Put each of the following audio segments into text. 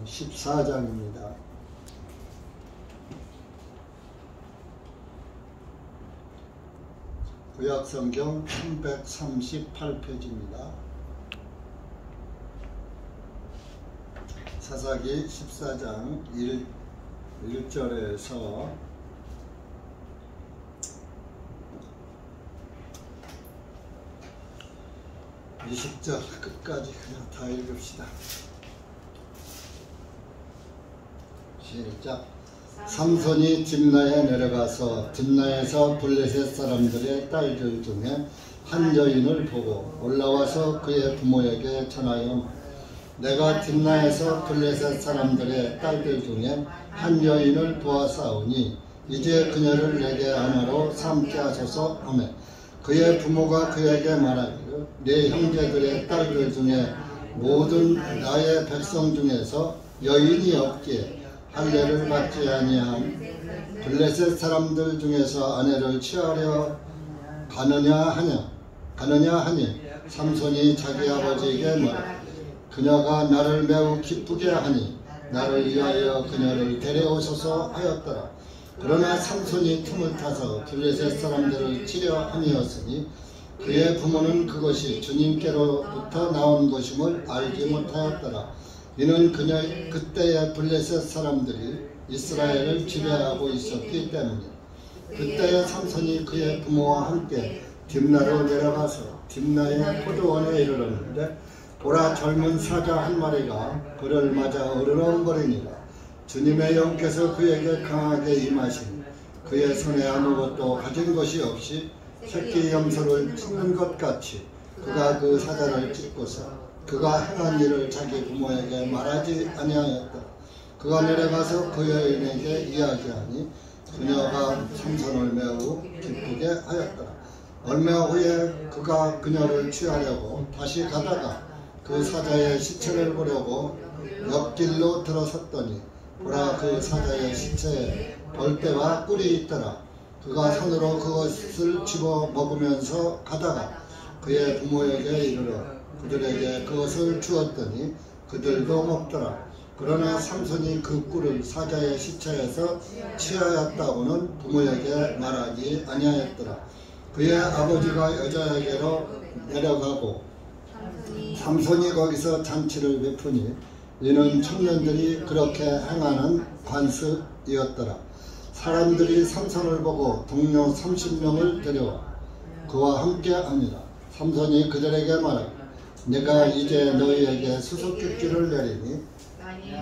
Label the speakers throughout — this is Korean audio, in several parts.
Speaker 1: 14장입니다. 구약성경 1138페이지입니다. 사사기 14장 1절에서 20절 끝까지 그냥 다 읽읍시다. 시작. 삼손이 딥나에 내려가서 딥나에서 블레셋 사람들의 딸들 중에 한 여인을 보고 올라와서 그의 부모에게 전하여 내가 딥나에서 블레셋 사람들의 딸들 중에 한 여인을 보았사오니 이제 그녀를 내게 아내로 삼게 하소서 하며 그의 부모가 그에게 말하기를 내 형제들의 딸들 중에 모든 나의 백성 중에서 여인이 없기에 할례를 받지 아니한 블레셋 사람들 중에서 아내를 취하려 가느냐 하니 삼손이 자기 아버지에게 말하기를 그녀가 나를 매우 기쁘게 하니 나를 위하여 그녀를 데려오소서 하였더라. 그러나 삼손이 틈을 타서 블레셋 사람들을 치려 함이었으니 그의 부모는 그것이 주님께로부터 나온 것임을 알지 못하였더라. 이는 그때의 블레셋 사람들이 이스라엘을 지배하고 있었기 때문이다. 그때에 삼손이 그의 부모와 함께 딥나로 내려가서 딥나의 포도원에 이르렀는데 보라 젊은 사자 한 마리가 그를 맞아 으르렁거리니라. 주님의 영께서 그에게 강하게 임하시니 그의 손에 아무것도 가진 것이 없이 새끼 염소를 찢는 것 같이 그가 그 사자를 찢고서 그가 행한 일을 자기 부모에게 말하지 아니하였다. 그가 내려가서 그 여인에게 이야기하니 그녀가 삼손을 매우 기쁘게 하였더라. 얼마 후에 그가 그녀를 취하려고 다시 가다가 그 사자의 시체를 보려고 옆길로 들어섰더니 보라 그 사자의 시체에 벌떼와 꿀이 있더라. 그가 손으로 그것을 집어 먹으면서 가다가 그의 부모에게 이르러 그들에게 그것을 주었더니 그들도 먹더라. 그러나 삼손이 그 꿀을 사자의 시체에서 취하였다고는 부모에게 말하지 아니하였더라. 그의 아버지가 여자에게로 내려가고 삼손이 거기서 잔치를 베푸니 이는 청년들이 그렇게 행하는 관습이었더라. 사람들이 삼손을 보고 동료 30명을 데려와 그와 함께 하니라. 삼손이 그들에게 말하기를 내가 이제 너희에게 수수께끼를 내리니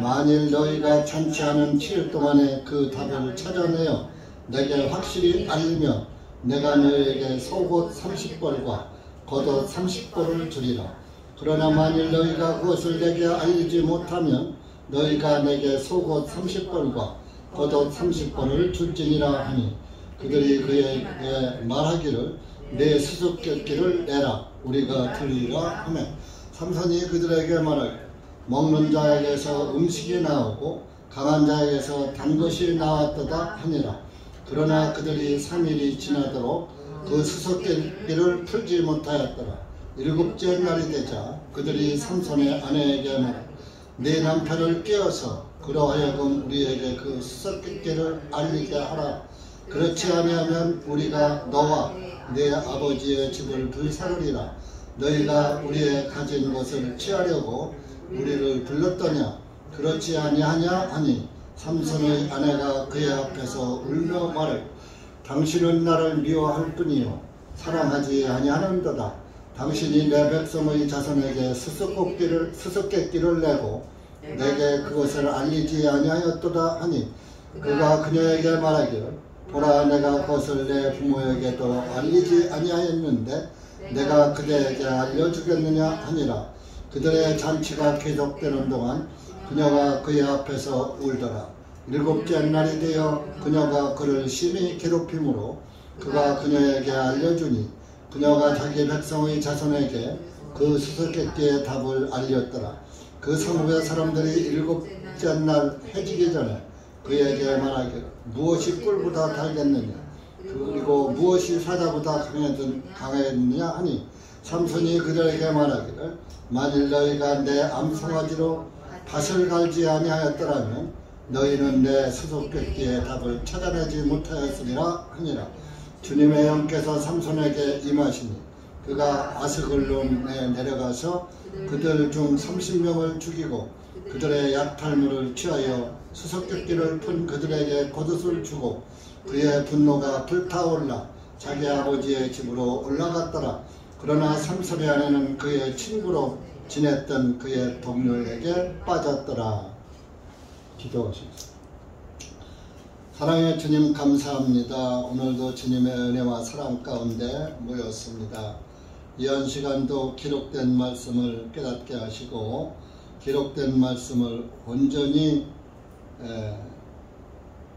Speaker 1: 만일 너희가 잔치하는 7일 동안에 그 답을 찾아내어 내게 확실히 알리면 내가 너희에게 속옷 30벌과 겉옷 30벌을 주리라. 그러나 만일 너희가 그것을 내게 알리지 못하면 너희가 내게 속옷 30벌과 겉옷 30벌을 줄지니라 하니 그들이 그에게 말하기를 내 수수께끼를 내라 우리가 들으리라 하며 삼손이 그들에게 말하기를 먹는 자에게서 음식이 나오고 강한 자에게서 단 것이 나왔도다 하니라. 그러나 그들이 3일이 지나도록 그 수수께끼를 풀지 못하였더라. 7째 날이 되자 그들이 삼손의 아내에게 말하기를 네 남편을 깨어서 그로 하여금 우리에게 그 수수께끼를 알리게 하라. 그렇지 아니하면 우리가 너와 네 아버지의 집을 불사르리라. 너희가 우리의 가진 것을 취하려고 우리를 불렀더냐 그렇지 아니하냐 하니 삼손의 아내가 그의 앞에서 울며 말을 당신은 나를 미워할 뿐이요 사랑하지 아니하는도다. 당신이 내 백성의 자손에게 수수께끼를 내고 내게 그것을 알리지 아니하였도다 하니 그가 그녀에게 말하기를 보라 내가 그것을 내 부모에게도 알리지 아니하였는데 내가 그대에게 알려주겠느냐 하니라. 그들의 잔치가 계속되는 동안 그녀가 그의 앞에서 울더라. 7째 날이 되어 그녀가 그를 심히 괴롭힘으로 그가 그녀에게 알려주니 그녀가 자기 백성의 자손에게 그 수수께끼의 답을 알렸더라. 그 성읍의 사람들이 7째 날 해지기 전에 그에게 말하기를 무엇이 꿀보다 달겠느냐 그리고 무엇이 사자보다 강했느냐 하니 삼손이 그들에게 말하기를 만일 너희가 내 암송아지로 밭을 갈지 아니하였더라면 너희는 내 수수께끼의 답을 찾아내지 못하였으리라 하니라. 주님의 영께서 삼손에게 임하시니 그가 아스글론에 내려가서 그들 중 30명을 죽이고 그들의 약탈물을 취하여 수수께끼를 푼 그들에게 겉옷을 주고 그의 분노가 불타올라 자기 아버지의 집으로 올라갔더라. 그러나 삼손의 아내는 그의 친구로 지냈던 그의 동료에게 빠졌더라. 기도하십시오. 사랑의 주님 감사합니다. 오늘도 주님의 은혜와 사랑 가운데 모였습니다. 이한 시간도 기록된 말씀을 깨닫게 하시고 기록된 말씀을 온전히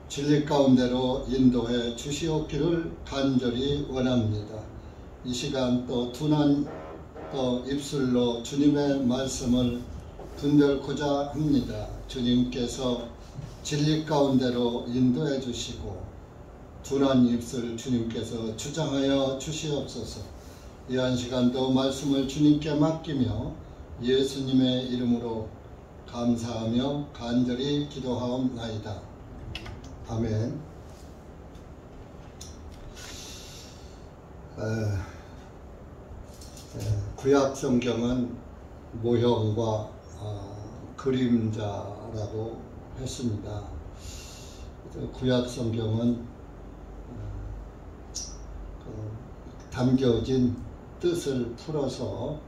Speaker 1: 진리 가운데로 인도해 주시옵기를 간절히 원합니다. 이 시간 또 둔한 입술로 주님의 말씀을 분별코자 합니다. 주님께서 진리 가운데로 인도해 주시고 둔한 입술 주님께서 주장하여 주시옵소서. 이한 시간도 말씀을 주님께 맡기며 예수님의 이름으로 감사하며 간절히 기도하옵나이다. 아멘. 구약 성경은 모형과 그림자라고 했습니다. 구약 성경은 담겨진 뜻을 풀어서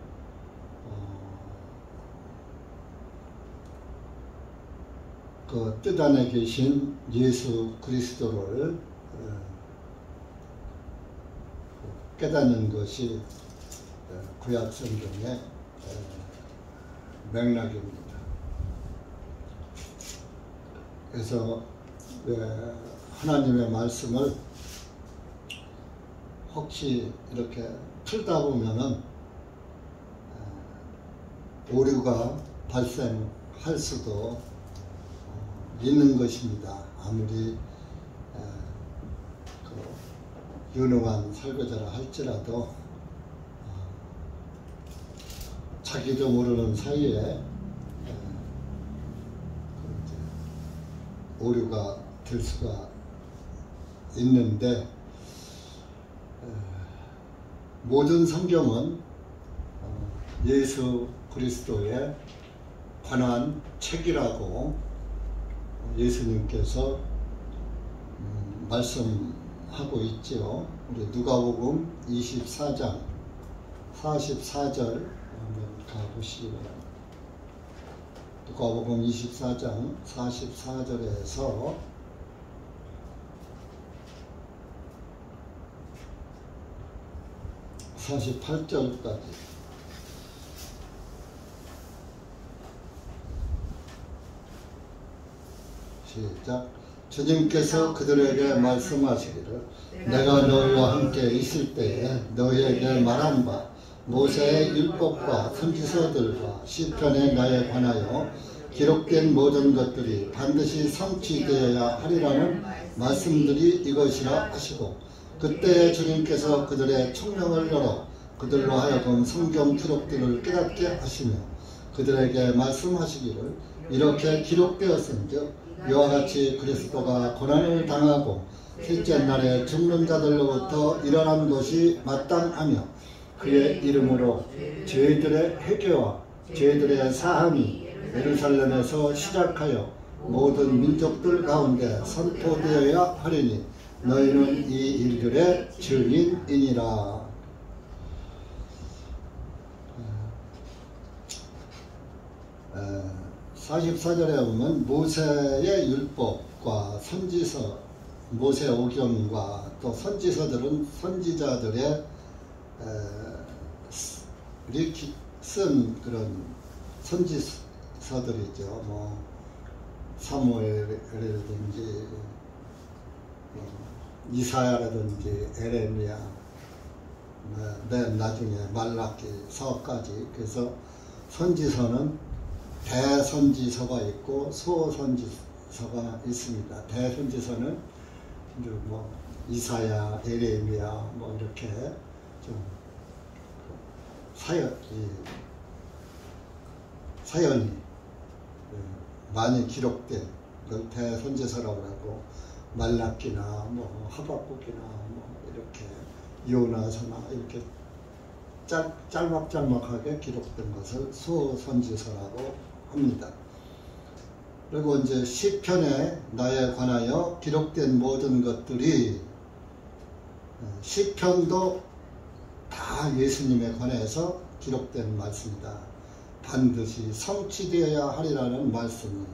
Speaker 1: 그 뜻 안에 계신 예수 그리스도를 깨닫는 것이 구약 성경의 맥락입니다. 그래서 하나님의 말씀을 혹시 이렇게 풀다 보면은 오류가 발생할 수도 있는 것입니다. 아무리 유능한 설교자라 할지라도 자기도 모르는 사이에 오류가 될 수가 있는데 모든 성경은 예수 그리스도에 관한 책이라고 예수님께서 말씀하고 있지요. 우리 누가복음 24장 44절 한번 가보시기 바랍니다. 누가복음 24장 44절에서 48절까지 시작. 주님께서 그들에게 말씀하시기를 내가 너희와 함께 있을 때에 너희에게 말한 바 모세의 율법과 선지서들과 시편의 나에 관하여 기록된 모든 것들이 반드시 성취되어야 하리라는 말씀들이 이것이라 하시고 그때 주님께서 그들의 총명을 열어 그들로 하여금 성경 기록들을 깨닫게 하시며 그들에게 말씀하시기를 이렇게 기록되었은즉 이와 같이 그리스도가 고난을 당하고 셋째 날에 죽는 자들로부터 일어난 것이 마땅하며 그의 이름으로 저희들의 회개와 저희들의 사함이 예루살렘에서 시작하여 모든 민족들 가운데 선포되어야 하리니 너희는 이 일들의 증인이니라. 44절에 보면 모세의 율법과 선지서, 모세 오경과 또 선지서들은 선지자들의 쓴 그런 선지서들이죠. 뭐 사무엘이라든지 이사야라든지 에레미야, 맨 나중에 말라기 서까지. 그래서 선지서는 대선지서가 있고 소선지서가 있습니다. 대선지서는 뭐 이사야, 에레미야 뭐 이렇게 좀 사연이 많이 기록된 걸 대선지서라고 하고, 말라기나 뭐 하박국이나 뭐 이렇게 요나서나 이렇게 짤막짤막하게 기록된 것을 수선지서라고 합니다. 그리고 이제 시편에 나에 관하여 기록된 모든 것들이, 시편도 다 예수님에 관해서 기록된 말씀이다. 반드시 성취되어야 하리라는 말씀이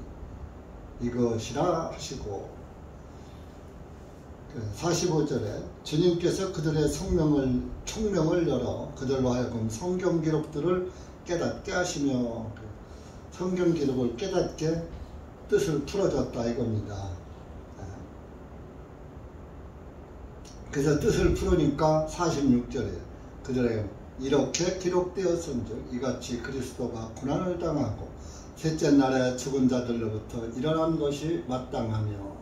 Speaker 1: 이것이라 하시고, 45절에 주님께서 그들의 총명을 열어 그들로 하여금 성경 기록들을 깨닫게 하시며, 성경 기록을 깨닫게 뜻을 풀어줬다 이겁니다. 그래서 뜻을 풀으니까 46절에 그들에게 이렇게 기록되었은즉 이같이 그리스도가 고난을 당하고 셋째 날에 죽은 자들로부터 일어난 것이 마땅하며,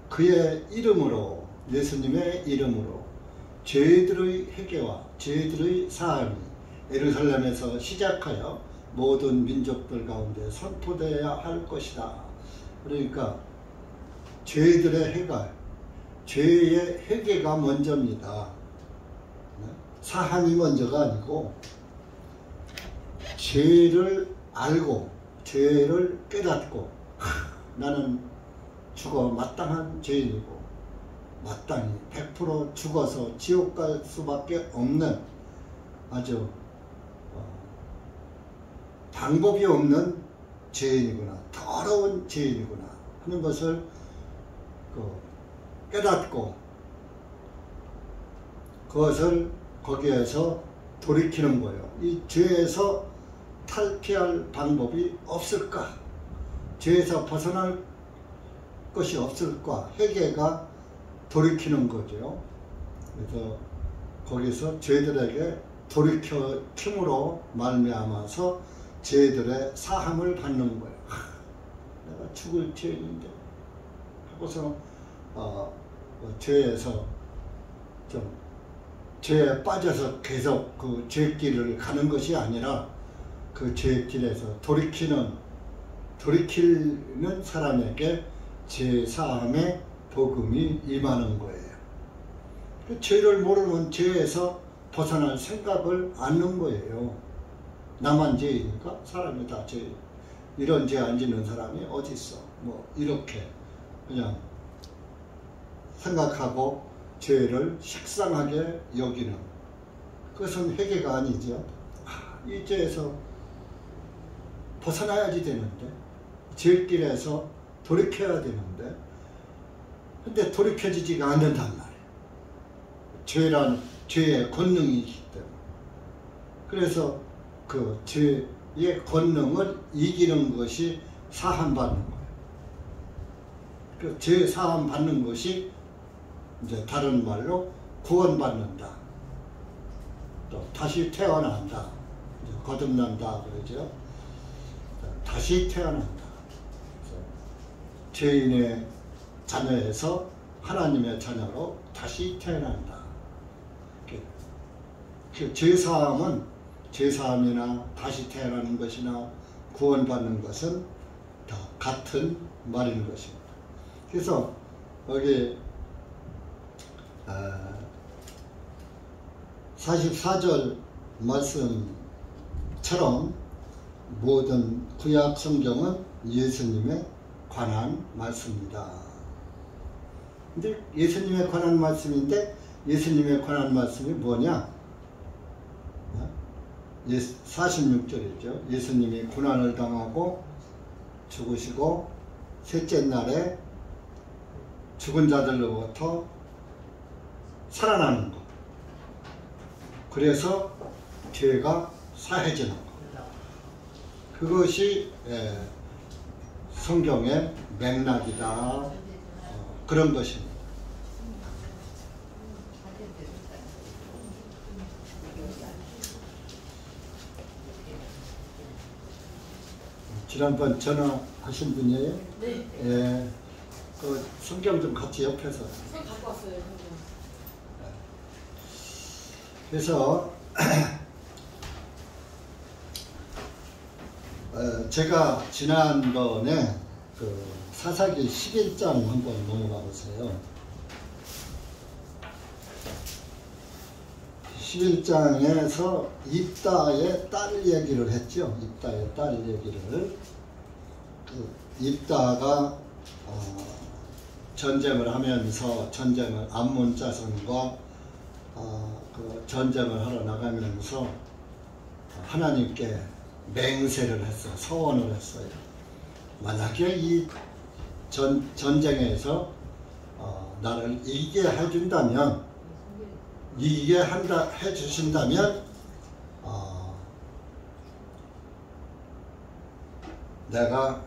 Speaker 1: 그의 이름으로, 예수님의 이름으로 죄들의 회개와 죄들의 사함이 예루살렘에서 시작하여 모든 민족들 가운데 선포되어야 할 것이다. 그러니까 죄들의 해갈, 죄의 회개가 먼저입니다. 사함이 먼저가 아니고, 죄를 알고 죄를 깨닫고, 나는 죽어 마땅한 죄인이고 마땅히 100% 죽어서 지옥 갈 수밖에 없는 아주 방법이 없는 죄인이구나, 더러운 죄인이구나 하는 것을 깨닫고, 그것을 거기에서 돌이키는 거예요. 이 죄에서 탈피할 방법이 없을까? 죄에서 벗어날 것이 없을까? 회개가 돌이키는 거죠. 그래서 거기서 죄들에게 돌이킴으로 말미암아서 죄들의 사함을 받는 거예요. 내가 죽을 죄인인데 하고서 죄에서 좀 죄에 빠져서 계속 그 죄길을 가는 것이 아니라, 그 죄길에서 돌이키는 사람에게 죄사함의 복음이 임하는 거예요. 그 죄를 모르면 죄에서 벗어날 생각을 않는 거예요. 나만 죄이니까 사람이 다 죄, 이런 죄 안 짓는 사람이 어디 있어, 뭐 이렇게 그냥 생각하고 죄를 식상하게 여기는, 그것은 회개가 아니죠. 이 죄에서 벗어나야지 되는데, 죄길에서 돌이켜야 되는데, 근데 돌이켜지지가 않는단 말이에요. 죄란 죄의 권능이기 때문에. 그래서 그 죄의 권능을 이기는 것이 사함 받는 거예요. 그 죄 사함 받는 것이 이제 다른 말로 구원받는다, 또 다시 태어난다, 거듭난다 그러죠. 다시 태어난다. 죄인의 자녀에서 하나님의 자녀로 다시 태어난다. 죄사함은, 죄사함이나 다시 태어나는 것이나 구원받는 것은 다 같은 말인 것입니다. 그래서 여기 44절 말씀처럼 모든 구약 성경은 예수님에 관한 말씀입니다. 근데 예수님에 관한 말씀인데, 예수님에 관한 말씀이 뭐냐? 46절이죠. 예수님이 고난을 당하고 죽으시고 셋째 날에 죽은 자들로부터 살아나는 것. 그래서 죄가 사해지는 것. 그것이 성경의 맥락이다. 그런 것입니다. 지난번 전화하신 분이에요?
Speaker 2: 네.
Speaker 1: 예. 그 성경 좀 같이 옆에서.
Speaker 2: 선 갖고 왔어요.
Speaker 1: 그래서 제가 지난번에 그 사사기 11장 한번 넘어가 보세요. 11장에서 입다의 딸 얘기를 했죠. 입다의 딸 얘기를. 입다가 전쟁을 하면서 암몬 자손과 그 전쟁을 하러 나가면서 하나님께 맹세를 했어요. 서원을 했어요. 만약에 이 전쟁에서 나를 이기게 해준다면, 이기게 해주신다면 내가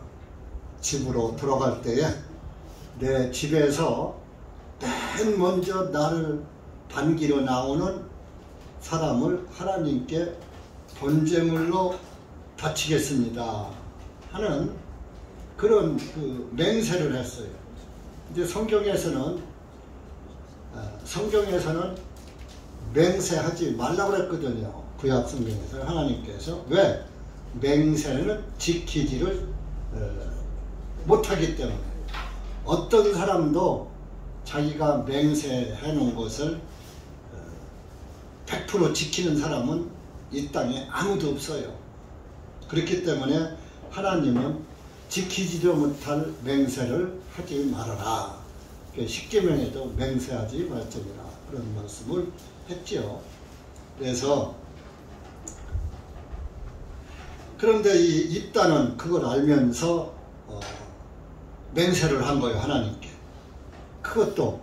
Speaker 1: 집으로 들어갈 때에 내 집에서 맨 먼저 나를 반기러 나오는 사람을 하나님께 번제물로 바치겠습니다 하는 그런 그 맹세를 했어요. 이제 성경에서는 맹세하지 말라고 그랬거든요. 구약 성경에서 하나님께서. 왜? 맹세는 지키지를 못하기 때문에. 어떤 사람도 자기가 맹세해 놓은 것을 100% 지키는 사람은 이 땅에 아무도 없어요. 그렇기 때문에 하나님은 지키지도 못할 맹세를 하지 말아라. 십계명에도 맹세하지 말지니라 그런 말씀을 했죠. 그래서 그런데 이 입다는 그걸 알면서 맹세를 한 거예요. 하나님께. 그것도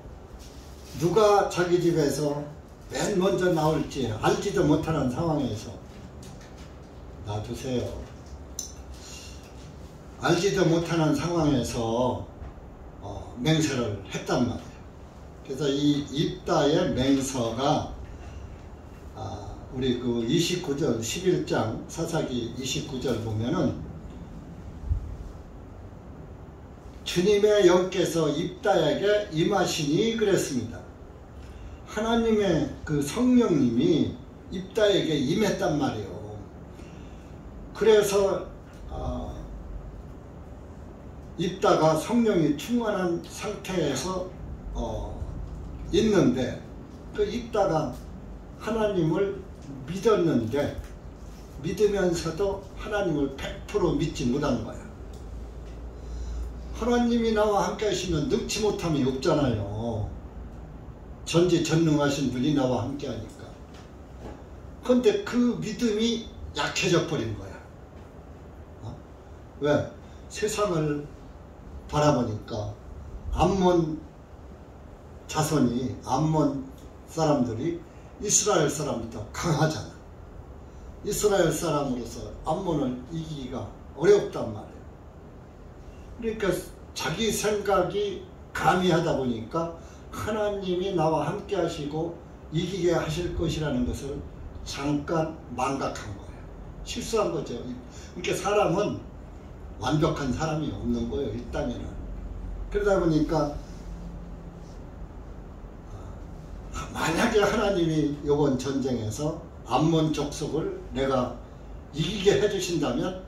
Speaker 1: 누가 자기 집에서 맨 먼저 나올지 알지도 못하는 상황에서 놔두세요. 알지도 못하는 상황에서 맹세를 했단 말이에요. 그래서 이 입다의 맹서가 우리 그 29절 11장 사사기 29절 보면은 주님의 영께서 입다에게 임하시니 그랬습니다. 하나님의 그 성령님이 입다에게 임했단 말이에요. 그래서 입다가 성령이 충만한 상태에서 있는데, 그 입다가 하나님을 믿었는데 믿으면서도 하나님을 100% 믿지 못한 거야. 하나님이 나와 함께 하시면 능치 못함이 없잖아요. 전지전능하신 분이 나와 함께 하니까. 그런데 그 믿음이 약해져 버린 거야. 왜? 세상을 바라보니까 암몬 자손이, 암몬 사람들이 이스라엘 사람보다 강하잖아. 이스라엘 사람으로서 암몬을 이기기가 어렵단 말이에요. 그러니까 자기 생각이 가미하다 보니까 하나님이 나와 함께 하시고 이기게 하실 것이라는 것을 잠깐 망각한 거예요. 실수한 거죠. 그러니까 사람은 완벽한 사람이 없는 거예요. 이 땅에는. 그러다 보니까 만약에 하나님이 이번 전쟁에서 암몬 족속을 내가 이기게 해주신다면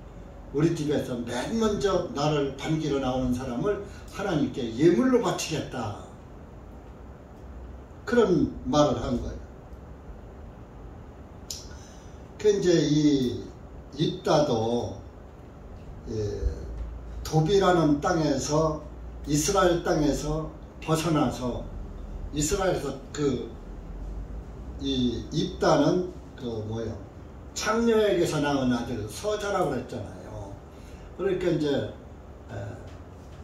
Speaker 1: 우리 집에서 맨 먼저 나를 반기러 나오는 사람을 하나님께 예물로 바치겠다. 그런 말을 한 거예요. 그 이제 이 입다도 도비라는 땅에서, 이스라엘 땅에서 벗어나서, 이스라엘에서 이 입다는 창녀에게서 낳은 아들 서자라고 그랬잖아요. 그러니까 이제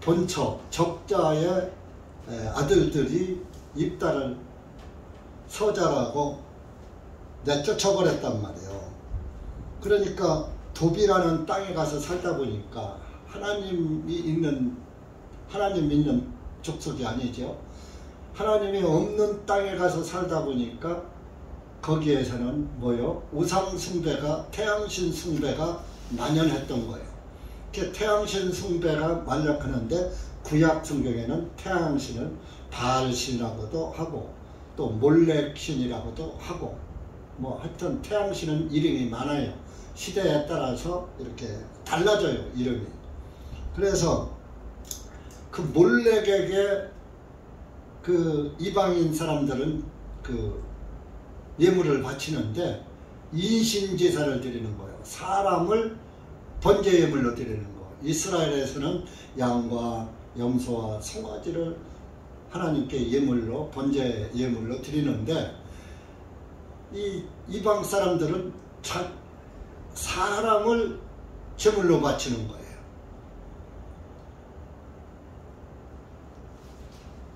Speaker 1: 본처 적자의 아들들이 입다를 서자라고 내쫓아버렸단 말이에요. 그러니까 도비라는 땅에 가서 살다 보니까 하나님 믿는 족속이 아니죠. 하나님이 없는 땅에 가서 살다 보니까 거기에서는 우상 숭배가, 태양신 숭배가 만연했던 거예요. 태양신 숭배가 만연하는데 구약 성경에는 태양신을 바알신이라고도 하고 또 몰렉신이라고도 하고 하여튼 태양신은 이름이 많아요. 시대에 따라서 이렇게 달라져요, 이름이. 그래서 그 몰래객에 그 이방인 사람들은 그 예물을 바치는데 인신제사를 드리는 거예요. 사람을 번제 예물로 드리는 거. 이스라엘에서는 양과 염소와 송아지를 하나님께 예물로, 번제 예물로 드리는데, 이 이방 사람들은 사람을 제물로 바치는 거예요.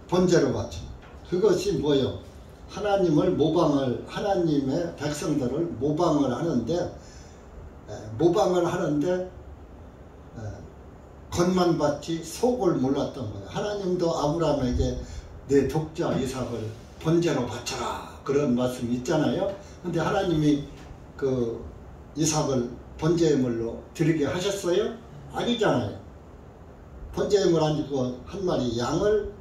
Speaker 1: 번제로 바치는. 그것이 뭐예요? 하나님을 모방을, 하나님의 백성들을 모방을 하는데 겉만 봤지 속을 몰랐던 거예요. 하나님도 아브라함에게 내 독자 이삭을 번제로 바쳐라, 그런 말씀이 있잖아요. 근데 하나님이 그 이삭을 번제물로 드리게 하셨어요? 아니잖아요. 번제물 아니고 한 마리 양을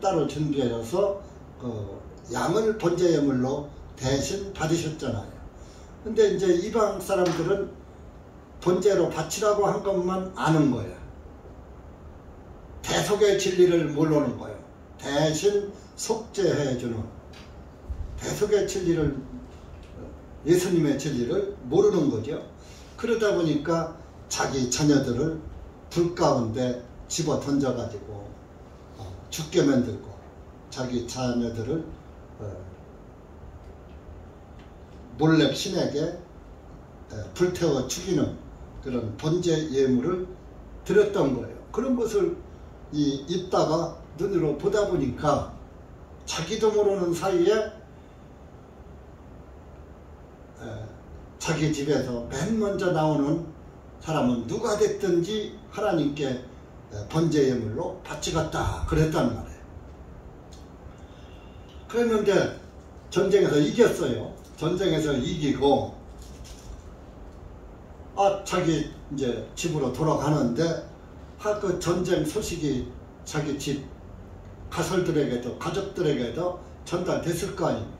Speaker 1: 따로 준비해서 그 양을 번제물로 대신 받으셨잖아요. 근데 이제 이방 사람들은 번제로 바치라고 한 것만 아는 거예요. 대속의 진리를 모르는 거예요. 대신 속죄해주는 대속의 진리를, 예수님의 진리를 모르는 거죠. 그러다 보니까 자기 자녀들을 불 가운데 집어 던져가지고 죽게 만들고, 자기 자녀들을 몰래 신에게 불태워 죽이는 그런 번제 예물을 드렸던 거예요. 그런 것을 입다가 눈으로 보다 보니까 자기도 모르는 사이에 자기 집에서 맨 먼저 나오는 사람은 누가 됐든지 하나님께 번제 예물로 바치겠다 그랬단 말이에요. 그랬는데 전쟁에서 이겼어요. 전쟁에서 이기고 자기 이제 집으로 돌아가는데 그 전쟁 소식이 자기 집 가설들에게도, 가족들에게도 전달됐을 거 아닙니까?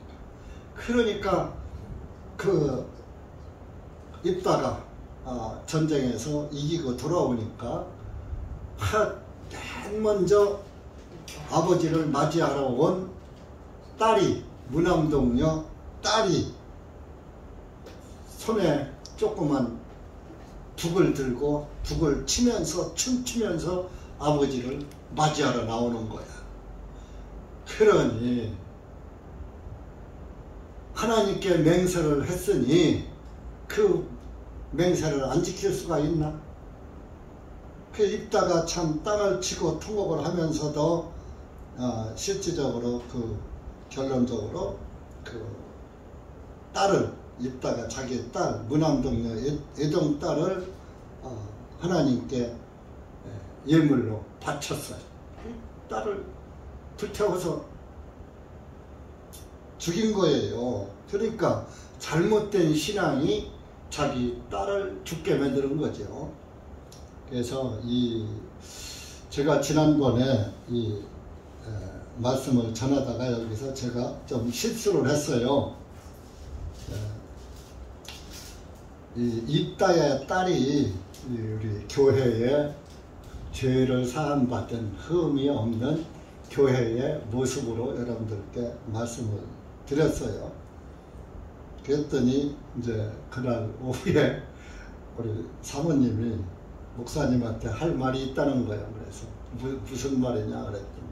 Speaker 1: 그러니까 그 입다가 전쟁에서 이기고 돌아오니까 맨 먼저 아버지를 맞이하러 온 딸이, 무남동녀 딸이 손에 조그만 북을 들고 북을 치면서, 춤추면서 아버지를 맞이하러 나오는 거야. 그러니 하나님께 맹세를 했으니 그 맹세를 안 지킬 수가 있나? 그 입다가 참 땅을 치고 통곡을 하면서도 실질적으로 결론적으로 딸을, 입다가 자기 딸, 무남동녀 애동 딸을 하나님께 예물로 바쳤어요. 딸을 불태워서 죽인 거예요. 그러니까 잘못된 신앙이 자기 딸을 죽게 만드는 거죠. 그래서 제가 지난번에 말씀을 전하다가 여기서 제가 좀 실수를 했어요. 입다의 딸이 우리 교회에 죄를 사함받은 흠이 없는 교회의 모습으로 여러분들께 말씀을 드렸어요. 그랬더니 이제 그날 오후에 우리 사모님이 목사님한테 할 말이 있다는 거예요. 그래서 무슨 말이냐 그랬더니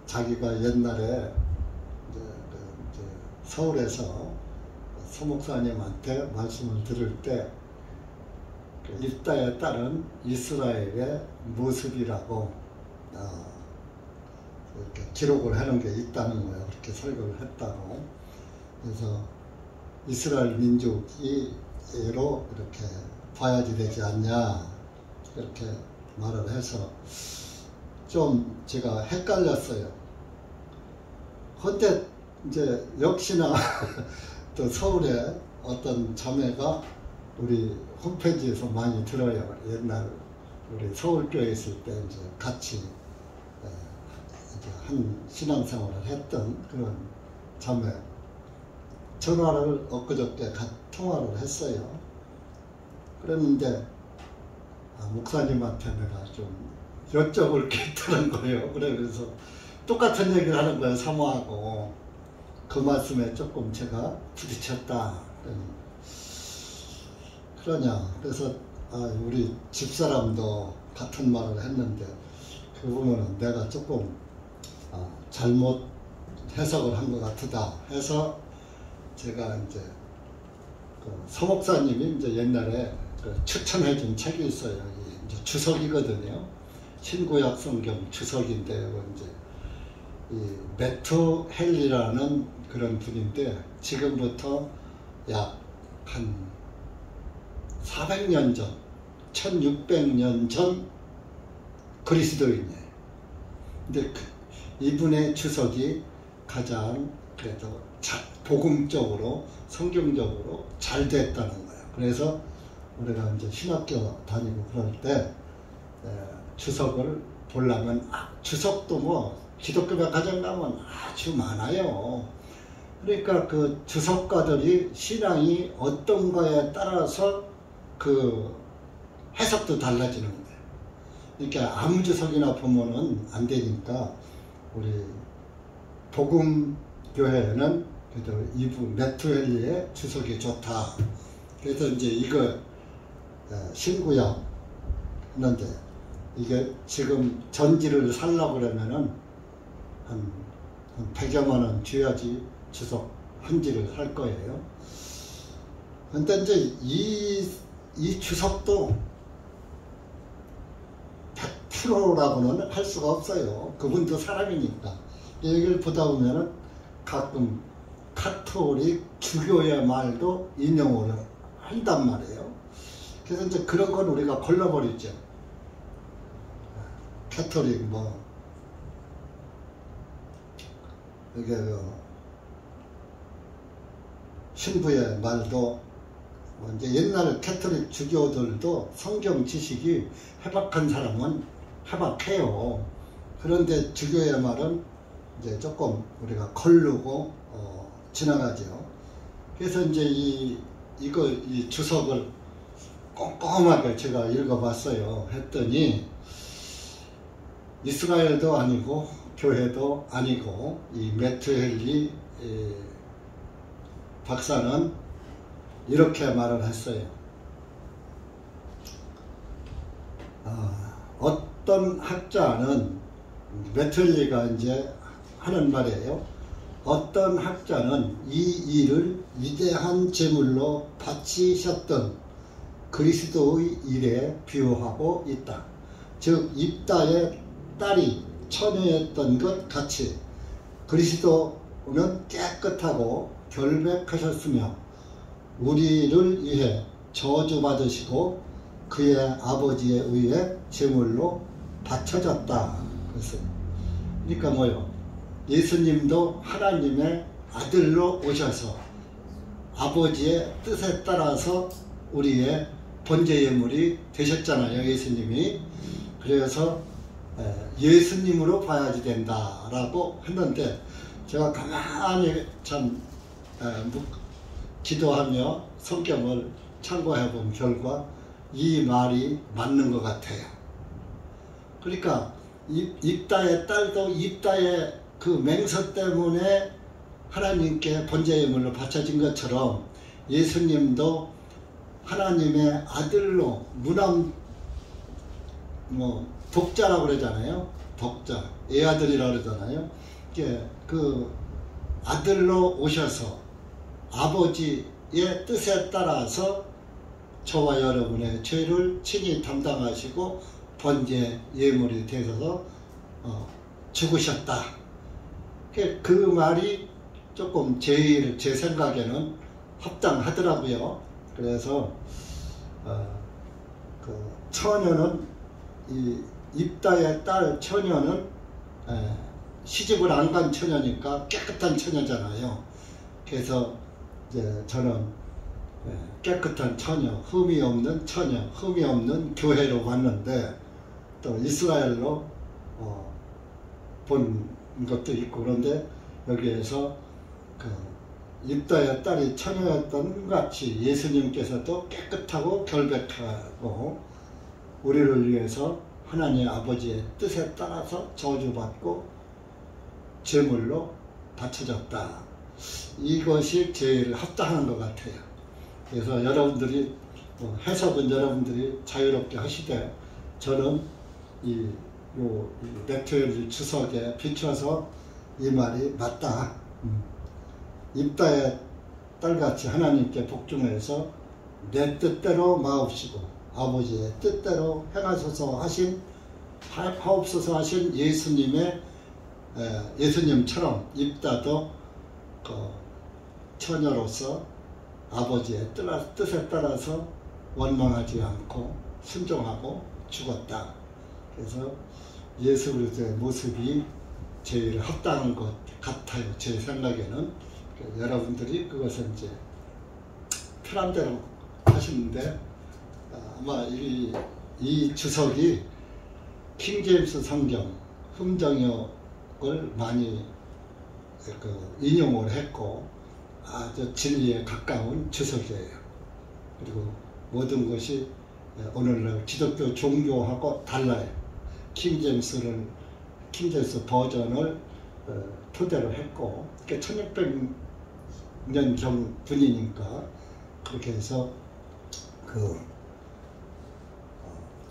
Speaker 1: 자기가 옛날에 이제 서울에서 서목사님한테 말씀을 들을 때 입다의 딸은 이스라엘의 모습이라고 이렇게 기록을 하는 게 있다는 거예요. 그렇게 설교를 했다고. 그래서 이스라엘 민족이 예로 이렇게 봐야지 되지 않냐 이렇게 말을 해서 좀 제가 헷갈렸어요. 근데 이제 역시나 또 서울에 어떤 자매가 우리 홈페이지에서 많이 들어요. 옛날 우리 서울교회에 있을 때 이제 같이 이제 한 신앙생활을 했던 그런 전화를 엊그저께 통화를 했어요. 그랬는데 목사님한테 내가 좀 여쭤볼 게 있다는 거예요. 그래서 똑같은 얘기를 하는 거예요. 사모하고. 그 말씀에 조금 제가 부딪혔다. 그러냐. 그래서 우리 집사람도 같은 말을 했는데 그 부분은 내가 조금 잘못 해석을 한 것 같다 해서 제가 이제 서목사님이 이제 옛날에 추천해 준 책이 있어요. 이제 주석이거든요. 신구약 성경 주석인데 이제 이 매튜 헨리라는 그런 분인데 지금부터 약 한 400년 전, 1600년 전 그리스도인이에요. 근데 이분의 주석이 가장 그래도 복음적으로 성경적으로 잘 됐다는 거예요. 그래서 우리가 이제 신학교 다니고 그럴 때 주석을 보려면 주석도 뭐 기독교 백화점 가면 아주 많아요. 그러니까 그 주석가들이 신앙이 어떤 거에 따라서 그 해석도 달라지는 거예요. 그러니까 아무 주석이나 보면은 안 되니까 우리 복음 교회는 그래도 이분 매튜 헨리의 주석이 좋다. 그래서 이제 이거 신구약 했는데 이게 지금 전지를 살려고 그러면은 한 100여만 원 줘야지 주석 한 지를 살 거예요. 근데 이제 이 주석도 100%라고는 할 수가 없어요. 그분도 사람이니까. 여기를 보다 보면은 가끔 카톨릭 주교의 말도 인용을 한단 말이에요. 그래서 이제 그런 건 우리가 걸러버리죠. 카톨릭 뭐 이게 신부의 말도 이제 옛날 카톨릭 주교들도 성경 지식이 해박한 사람은 해박해요. 그런데 주교의 말은 이제 조금 우리가 걸르고 지나가죠. 그래서 이제 이 주석을 꼼꼼하게 제가 읽어봤어요. 했더니 이스라엘도 아니고 교회도 아니고 이 매튜 헨리 박사는 이렇게 말을 했어요. 어떤 학자는 매튜 헨리가 이제 하는 말이에요. 어떤 학자는 이 일을 위대한 제물로 바치셨던 그리스도의 일에 비유하고 있다. 즉 입다의 딸이 처녀였던 것 같이 그리스도는 깨끗하고 결백하셨으며 우리를 위해 저주받으시고 그의 아버지에 의해 제물로 바쳐졌다. 그러니까 뭐요? 예수님도 하나님의 아들로 오셔서 아버지의 뜻에 따라서 우리의 번제 예물이 되셨잖아요. 예수님이. 그래서 예수님으로 봐야지 된다라고 했는데 제가 가만히 참 기도하며 성경을 참고해 본 결과 이 말이 맞는 것 같아요. 그러니까 입다의 딸도 입다의 그 맹서 때문에 하나님께 번제 예물로 바쳐진 것처럼 예수님도 하나님의 아들로 무남 독자라고 그러잖아요. 독자, 애아들이라고 그러잖아요. 그 아들로 오셔서 아버지의 뜻에 따라서 저와 여러분의 죄를 친히 담당하시고 번제 예물이 되셔서 죽으셨다. 그 말이 조금 제 생각에는 합당하더라고요. 그래서 그 처녀는 이 입다의 딸 처녀는 시집을 안 간 처녀니까 깨끗한 처녀잖아요. 그래서 이제 저는 깨끗한 처녀, 흠이 없는 처녀, 흠이 없는 교회로 왔는데 또 이스라엘로 본 것도 있고 그런데 여기에서 그 입다의 딸이 처녀였던 같이 예수님께서도 깨끗하고 결백하고 우리를 위해서 하나님 아버지의 뜻에 따라서 저주받고 제물로 바쳐졌다. 이것이 제일 합당한 것 같아요. 그래서 여러분들이 해석은 여러분들이 자유롭게 하시되, 저는 이 맥주엘 주석에 비춰서 이 말이 맞다. 입다의 딸같이 하나님께 복종해서 내 뜻대로 마옵시고 아버지의 뜻대로 행하소서 하신, 하옵소서 하신 예수님처럼 입다도 처녀로서 아버지의 뜻에 따라서 원망하지 않고 순종하고 죽었다. 그래서 예수 그리스도의 모습이 제일 합당한 것 같아요. 제 생각에는. 여러분들이 그것은 이제 편한 대로 하시는데, 아마 이 주석이 킹제임스 성경 흠정역을 많이 인용을 했고 아주 진리에 가까운 주석이에요. 그리고 모든 것이 오늘날 기독교 종교하고 달라요. 킹제임스 버전을 토대로 했고, 1600년 경 분이니까 그렇게 해서 그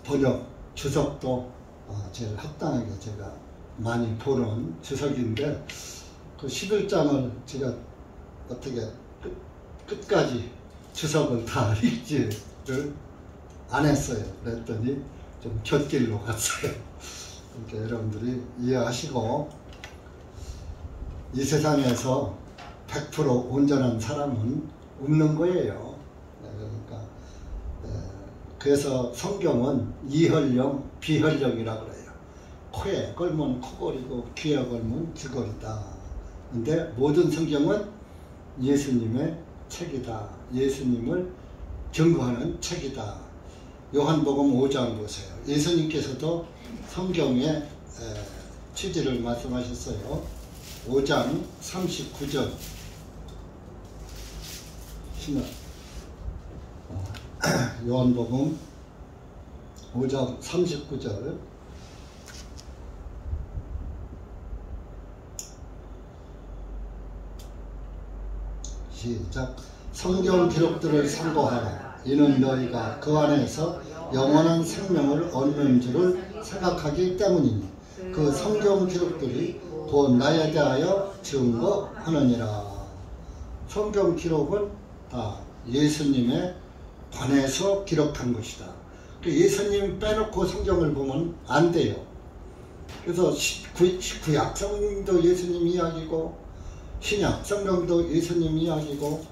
Speaker 1: 번역 주석도 제일 합당하게 제가 많이 보는 주석인데, 그 11장을 제가 어떻게 끝까지 주석을 다 읽지를 안 했어요. 그랬더니 좀 곁길로 갔어요. 그러니까 여러분들이 이해하시고, 이 세상에서 100% 온전한 사람은 없는 거예요. 그러니까 그래서 성경은 이혈령, 비혈령이라고 그래요. 코에 걸면 코걸이고 귀에 걸면 귀걸이다. 근데 모든 성경은 예수님의 책이다. 예수님을 증거하는 책이다. 요한복음 5장 보세요. 예수님께서도 성경의 취지를 말씀하셨어요. 5장 39절 요한복음 5장 39절 시작. 성경 기록들을 상고하라. 이는 너희가 그 안에서 영원한 생명을 얻는 줄을 생각하기 때문이니 그 성경 기록들이 곧 나에 대하여 증거하느니라. 성경 기록은 다 예수님에 관해서 기록한 것이다. 예수님 빼놓고 성경을 보면 안 돼요. 그래서 구약 성경도 예수님 이야기고 신약 성경도 예수님 이야기고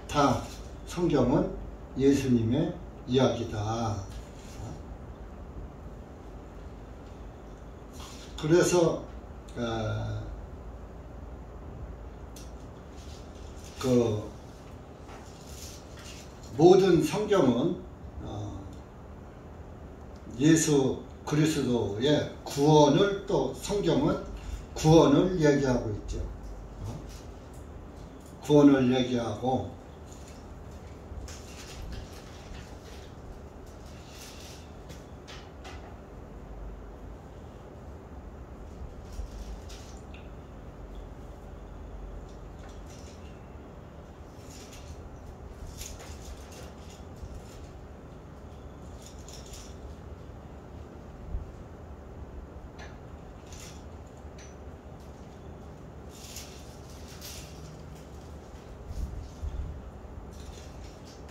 Speaker 1: 다 성경은 예수님의 이야기다. 그래서 그 모든 성경은 예수 그리스도의 구원을, 또 성경은 구원을 얘기하고 있죠. 구원을 얘기하고,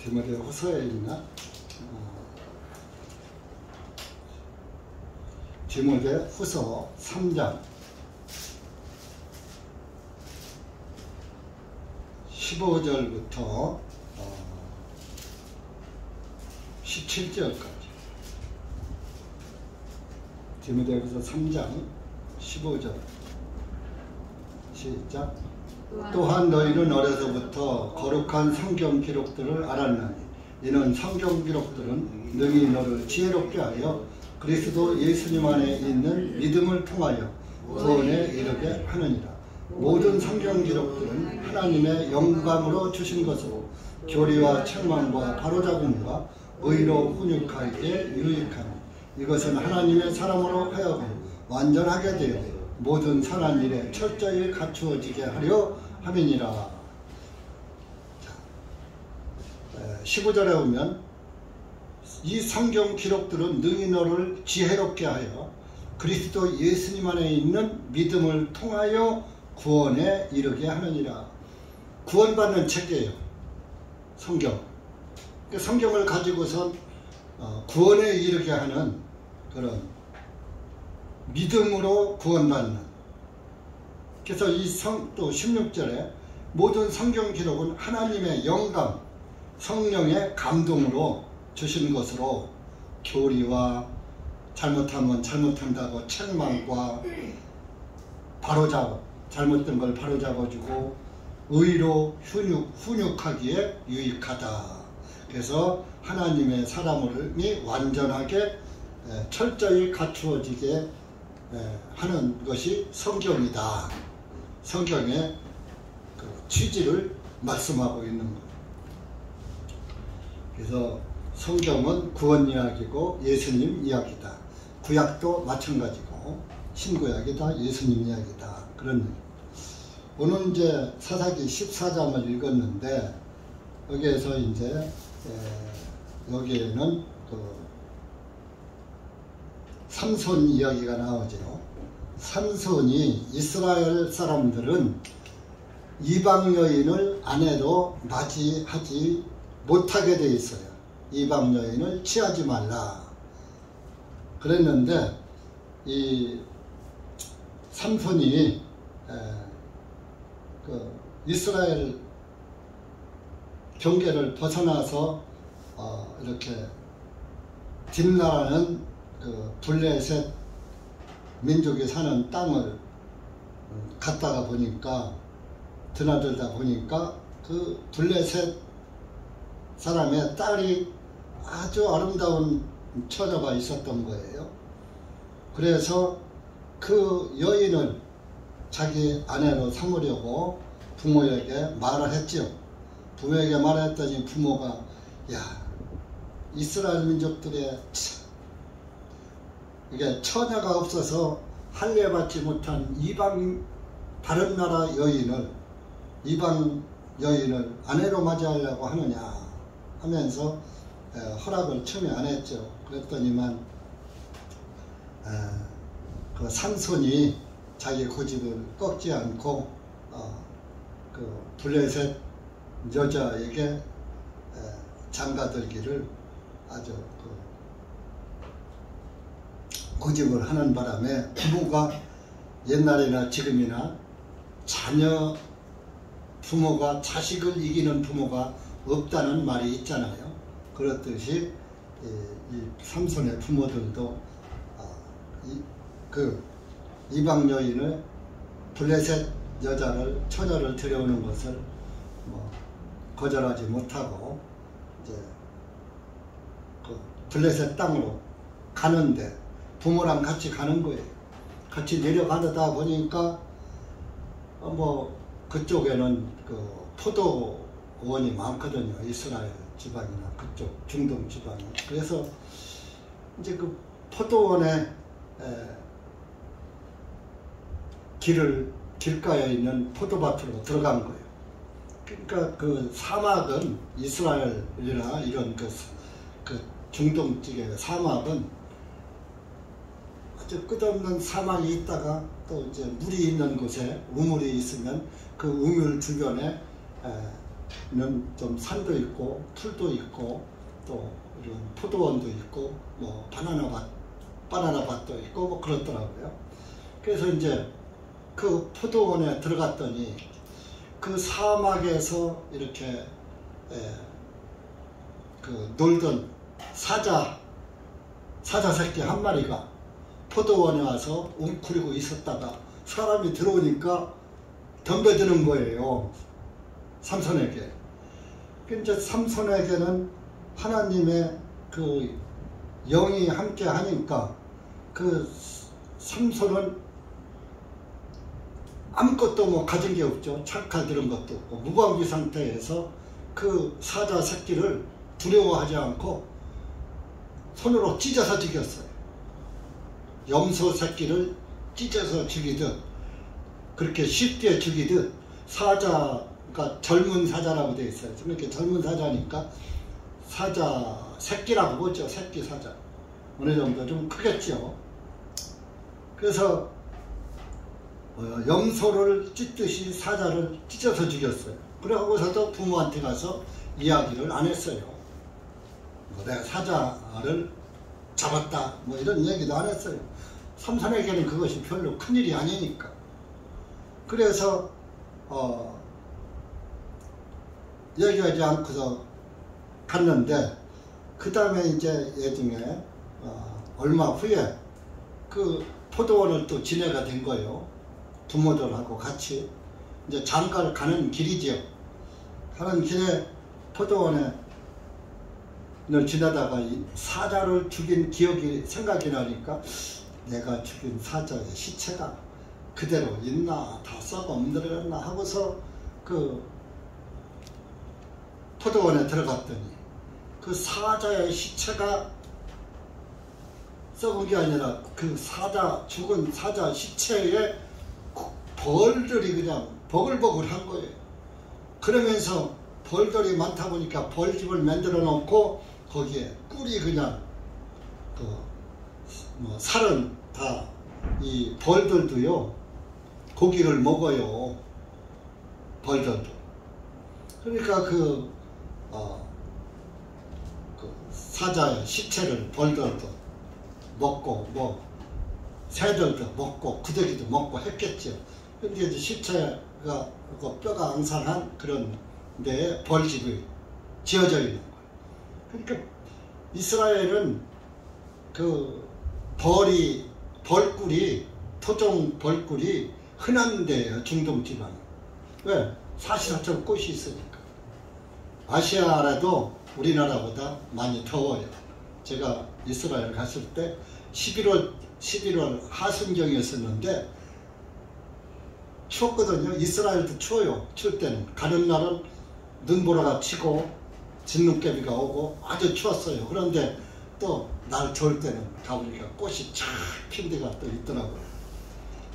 Speaker 1: 디모데후서에 있나? 디모데후서 3장 15절부터 17절까지. 디모데후서 3장 15절 시작. 또한 너희는 어려서부터 거룩한 성경 기록들을 알았나니 이는 성경 기록들은 능히 너를 지혜롭게 하여 그리스도 예수님 안에 있는 믿음을 통하여 구원에 이르게 하느니라. 모든 성경 기록들은 하나님의 영감으로 주신 것으로 교리와 책망과 바로잡음과 의로 훈육하기에 유익하니 이것은 하나님의 사람으로 하여금 완전하게 되어 모든 선한 일에 철저히 갖추어지게 하려 함이니라. 15절에 보면 이 성경 기록들은 능히 너를 지혜롭게 하여 그리스도 예수님 안에 있는 믿음을 통하여 구원에 이르게 하느니라. 구원받는 책이에요, 성경. 성경을 가지고선 구원에 이르게 하는 그런 믿음으로 구원받는. 그래서 또 16절에 모든 성경 기록은 하나님의 영감, 성령의 감동으로 주신 것으로 교리와 잘못하면 잘못한다고 책망과 잘못된 걸 바로잡아주고 의로 훈육하기에 유익하다. 그래서 하나님의 사람이 완전하게 철저히 갖추어지게 하는 것이 성경이다. 성경의 그 취지를 말씀하고 있는 거예요. 그래서 성경은 구원 이야기고 예수님 이야기다. 구약도 마찬가지고 신구약이다, 예수님 이야기다. 그런. 오늘 이제 사사기 14장을 읽었는데 여기에서 이제 여기에는 그 삼손 이야기가 나오죠. 삼손이 이스라엘 사람들은 이방 여인을 아내로 맞이하지 못하게 돼 있어요. 이방 여인을 취하지 말라 그랬는데 이 삼손이 그 이스라엘 경계를 벗어나서 이렇게 딥나라는 그 블레셋 민족이 사는 땅을 갔다가 보니까 드나들다 보니까 그 블레셋 사람의 딸이 아주 아름다운 처자가 있었던 거예요. 그래서 그 여인을 자기 아내로 삼으려고 부모에게 말을 했지요. 부모에게 말했더니 부모가 야, 이스라엘 민족들의 이게 처녀가 없어서 할례받지 못한 다른 나라 이방 여인을 아내로 맞이하려고 하느냐 하면서 허락을 처음에 안 했죠. 그랬더니만 그 삼손이 자기 고집을 꺾지 않고 그 블레셋 여자에게 장가들기를 아주 고집을 하는 바람에 부모가 옛날이나 지금이나 부모가 자식을 이기는 부모가 없다는 말이 있잖아요. 그렇듯이 이 삼손의 부모들도 그 이방 여인을 블레셋 처녀를 들여오는 것을 거절하지 못하고 이제 그 블레셋 땅으로 가는데 부모랑 같이 가는 거예요. 같이 내려가다 보니까 그쪽에는 그 포도원이 많거든요. 이스라엘 지방이나 그쪽 중동 지방이. 그래서 이제 그 포도원에 길가에 있는 포도밭으로 들어간 거예요. 그러니까 그 사막은 이스라엘이나 이런 그 중동 쪽의 사막은 아주 끝없는 사막이 있다가 또 이제 물이 있는 곳에 우물이 있으면 그 우물 주변에 좀 산도 있고 풀도 있고 또 이런 포도원도 있고 바나나밭도 있고 그렇더라고요. 그래서 이제 그 포도원에 들어갔더니 그 사막에서 이렇게 그 놀던 사자 새끼 한 마리가 포도원에 와서 웅크리고 있었다가 사람이 들어오니까 덤벼드는 거예요. 삼손에게. 이제 삼손에게는 하나님의 그 영이 함께 하니까 그 삼손은 아무것도 뭐 가진 게 없죠. 착할 그런 것도 없고 무방비 상태에서 그 사자 새끼를 두려워하지 않고 손으로 찢어서 죽였어요. 염소 새끼를 찢어서 죽이듯 그렇게 쉽게 죽이듯 사자가 젊은 사자라고 되어 있어요. 이렇게 젊은 사자니까 사자 새끼라고 보죠. 새끼 사자. 어느 정도 좀 크겠죠. 그래서 염소를 찢듯이 사자를 찢어서 죽였어요. 그러고서도 부모한테 가서 이야기를 안 했어요. 내가 사자를 잡았다 뭐 이런 얘기도 안 했어요. 삼손에게는 그것이 별로 큰일이 아니니까. 그래서 얘기하지 않고서 갔는데 그 다음에 이제 예중에 얼마 후에 그 포도원을 또 지내가 된 거예요. 부모들하고 같이 이제 장가를 가는 길이지요. 가는 길에 포도원을 지나다가 이 사자를 죽인 기억이 생각이 나니까 내가 죽인 사자의 시체가 그대로 있나 다 썩어 엎드렸나 하고서 그 포도원에 들어갔더니 그 사자의 시체가 썩은 게 아니라 그 죽은 사자 시체에 벌들이 그냥 버글버글한 거예요. 그러면서 벌들이 많다 보니까 벌집을 만들어 놓고 거기에 꿀이 그냥 살은 다 이 벌들도요 고기를 먹어요. 벌들도. 그러니까 그 사자의 시체를 벌들도 먹고 뭐 새들도 먹고 구더기도 먹고 했겠죠. 근데 이제 시체가 뼈가 앙상한 그런 데에 벌집이 지어져 있는 거예요. 그러니까 이스라엘은 그 벌꿀이 토종 벌꿀이 흔한 데예요. 중동 지방. 왜? 사시사철 꽃이 있으니까. 아시아라도 우리나라보다 많이 더워요. 제가 이스라엘 갔을 때 11월 하순경이었었는데 추웠거든요. 이스라엘도 추워요. 추울 때는. 가는 날은 눈보라가 치고 진눈깨비가 오고 아주 추웠어요. 그런데 또 날 좋을 때는 가보니까 꽃이 쫙 핀 데가 또 있더라고요.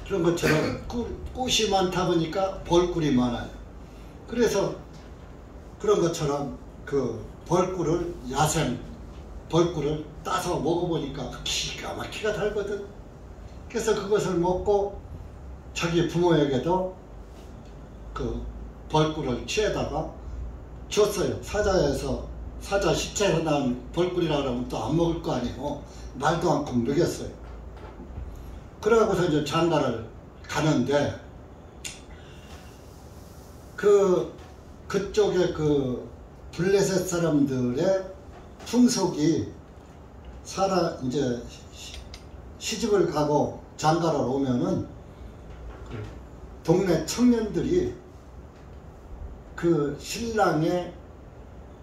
Speaker 1: 그런 것처럼 꽃이 많다 보니까 벌꿀이 많아요. 그래서 그런 것처럼 그 벌꿀을 야생 벌꿀을 따서 먹어보니까 기가 막히게 달거든. 그래서 그것을 먹고 자기 부모에게도 그 벌꿀을 취해다가 줬어요. 사자 시체에서 난 벌꿀이라 그러면 또 안 먹을 거 아니에요. 말도 않고 먹였어요. 그러고서 이제 장가를 가는데 그쪽에 그 블레셋 사람들의 풍속이 이제 시집을 가고 장가를 오면은 그 동네 청년들이 그 신랑의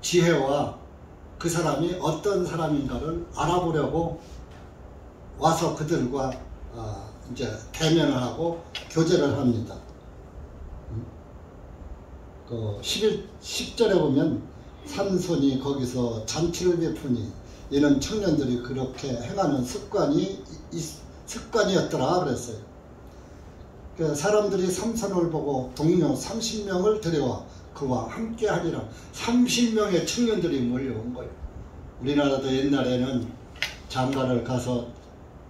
Speaker 1: 지혜와 그 사람이 어떤 사람인가를 알아보려고 와서 그들과 이제 대면을 하고 교제를 합니다. 그 10절에 보면 삼손이 거기서 잔치를 베푸니 이는 청년들이 그렇게 행하는 습관이었더라 그랬어요. 그 사람들이 삼손을 보고 동료 30명을 데려와 그와 함께 하리라. 30명의 청년들이 몰려온 거예요. 우리나라도 옛날에는 장가를 가서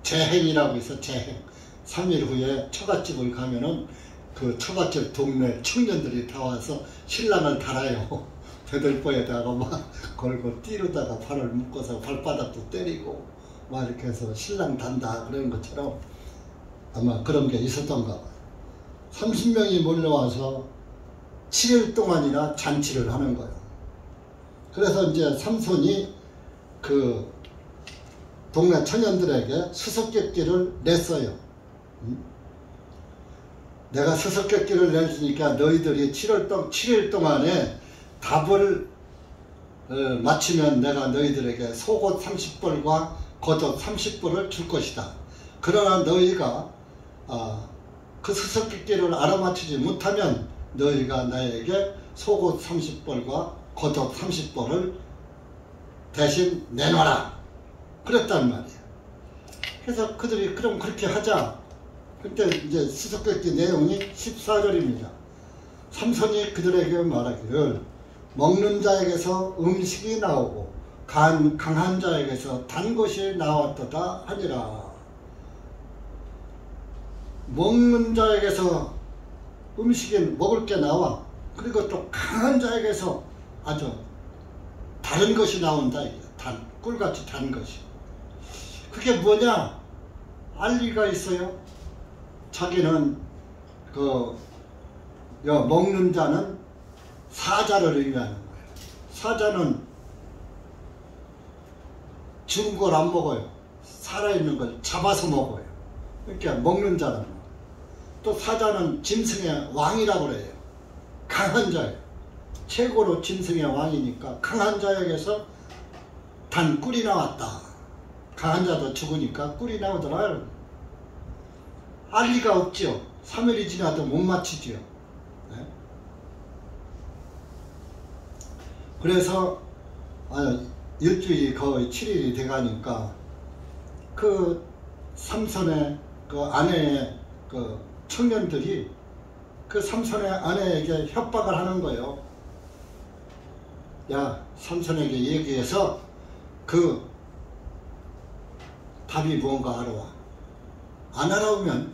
Speaker 1: 재행이라고 해서 재행 3일 후에 처갓집을 가면은 그 처갓집 동네 청년들이 다 와서 신랑을 달아요. 배들보에다가 막 걸고 띠르다가 발을 묶어서 발바닥도 때리고 막 이렇게 해서 신랑 단다 그런 것처럼 아마 그런 게 있었던가 봐요. 30명이 몰려와서 7일 동안이나 잔치를 하는 거예요. 그래서 이제 삼손이 그 동네 청년들에게 수수께끼를 냈어요. 내가 수수께끼를 냈으니까 너희들이 7일 동안에 답을 맞추면 내가 너희들에게 속옷 30벌과 겉옷 30벌을 줄 것이다. 그러나 너희가 그 수수께끼를 알아맞히지 못하면 너희가 나에게 속옷 30벌과 겉옷 30벌을 대신 내놔라. 그랬단 말이에요. 그래서 그들이 그럼 그렇게 하자. 그때 이제 수수께끼 내용이 14절입니다. 삼손이 그들에게 말하기를 먹는 자에게서 음식이 나오고 강한 자에게서 단 것이 나왔도다 하니라. 먹는 자에게서 음식이 먹을 게 나와. 그리고 또 강한 자에게서 아주 다른 것이 나온다. 꿀같이 단 것이. 그게 뭐냐? 알리가 있어요. 자기는 먹는 자는 사자를 의미하는 거예요. 사자는 죽은 걸 안 먹어요. 살아있는 걸 잡아서 먹어요. 그러니까 먹는 자는. 또 사자는 짐승의 왕이라고 그래요. 강한 자예요. 최고로 짐승의 왕이니까 강한 자에게서 단 꿀이 나왔다. 강한 자도 죽으니까 꿀이 나오더라. 알 리가 없죠. 3일이 지나도 못 맞히죠. 네? 그래서 일주일이 거의 7일이 돼가니까 그 삼손의 그 아내의 그 청년들이 그 삼손의 아내에게 협박을 하는 거예요. 야, 삼손에게 얘기해서 그 답이 뭔가 알아와. 안 알아오면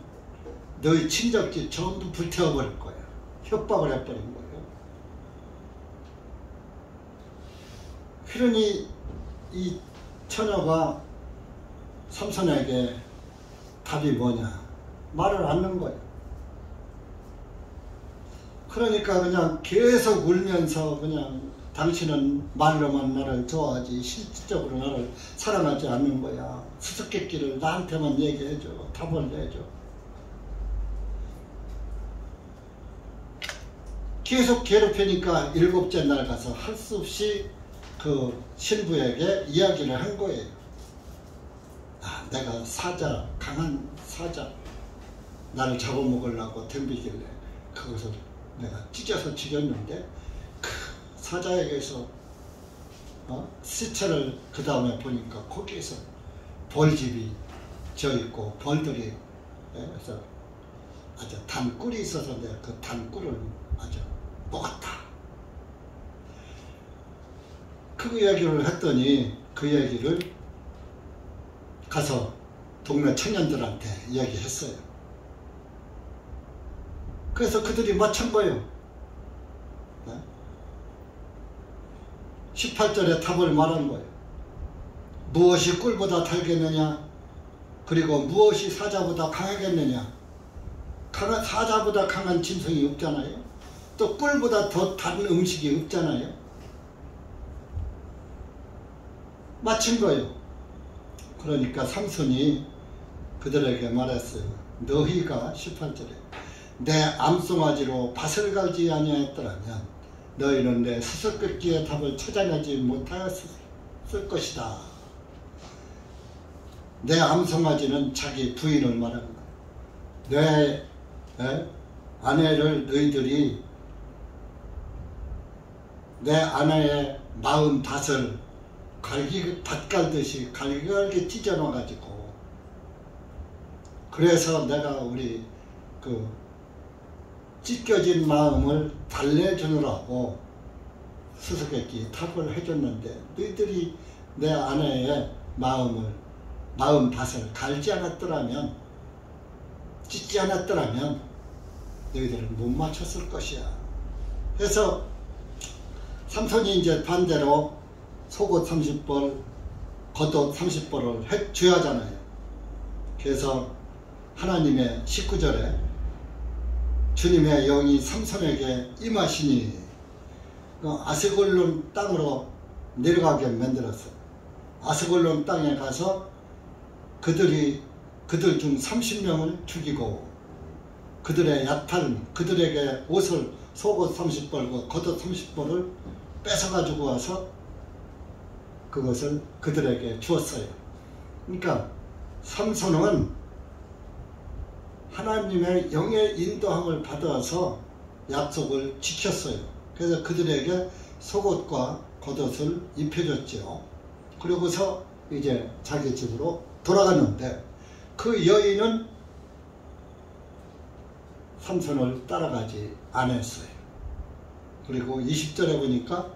Speaker 1: 너희 친척집 전부 불태워버릴 거야. 협박을 해버린 거예요. 그러니 이 처녀가 삼손에게 답이 뭐냐 말을 않는 거예요. 그러니까 그냥 계속 울면서 그냥 당신은 말로만 나를 좋아하지 실질적으로 나를 사랑하지 않는 거야. 수수께끼를 나한테만 얘기해줘. 답을 내줘. 계속 괴롭히니까 7째 날 가서 할 수 없이 그 신부에게 이야기를 한 거예요. 아, 내가 사자, 강한 사자 나를 잡아먹으려고 덤비길래 그것을 내가 찢어서 죽였는데 그 사자에게서 시체를 그 다음에 보니까 거기에서 벌집이 져있고 벌들이 그래서 아주 단 꿀이 있어서 내가 그 단 꿀을 아주 먹었다. 그 이야기를 했더니 그 얘기를 가서 동네 청년들한테 이야기했어요. 그래서 그들이 맞춘 거예요. 18절에 답을 말한 거예요. 무엇이 꿀보다 달겠느냐? 그리고 무엇이 사자보다 강하겠느냐? 사자보다 강한 짐승이 없잖아요. 또 꿀보다 더 단 음식이 없잖아요. 맞춘 거예요. 그러니까 삼손이 그들에게 말했어요. 너희가 18절에 내 암송아지로 밭을 갈지 아니하였더라면 너희는 내 수수께끼의 답을 찾아내지 못하였을 것이다. 내 암송아지는 자기 부인을 말하는 거예요. 내 아내를 너희들이 내 아내의 마음 밭을 밭 갈듯이 갈기갈기 찢어놔가지고 그래서 내가 우리 그 찢겨진 마음을 달래주느라고 수수께끼 답을 해줬는데 너희들이 내 아내의 마음 밭을 갈지 않았더라면 찢지 않았더라면 너희들은 못 맞췄을 것이야. 그래서 삼손이 이제 반대로 속옷 30벌 겉옷 30벌을 해줘야 하잖아요. 그래서 하나님의 19절에 주님의 영이 삼손에게 임하시니 아스골론 땅으로 내려가게 만들었어요. 아스골론 땅에 가서 그들 중 30명을 죽이고 그들의 그들에게 옷을 속옷 30벌과 겉옷 30벌을 뺏어가지고 와서 그것을 그들에게 주었어요. 그러니까 삼손은 하나님의 영의 인도함을 받아서 약속을 지켰어요. 그래서 그들에게 속옷과 겉옷을 입혀줬죠. 그러고서 이제 자기 집으로 돌아갔는데 그 여인은 삼손을 따라가지 않았어요. 그리고 20절에 보니까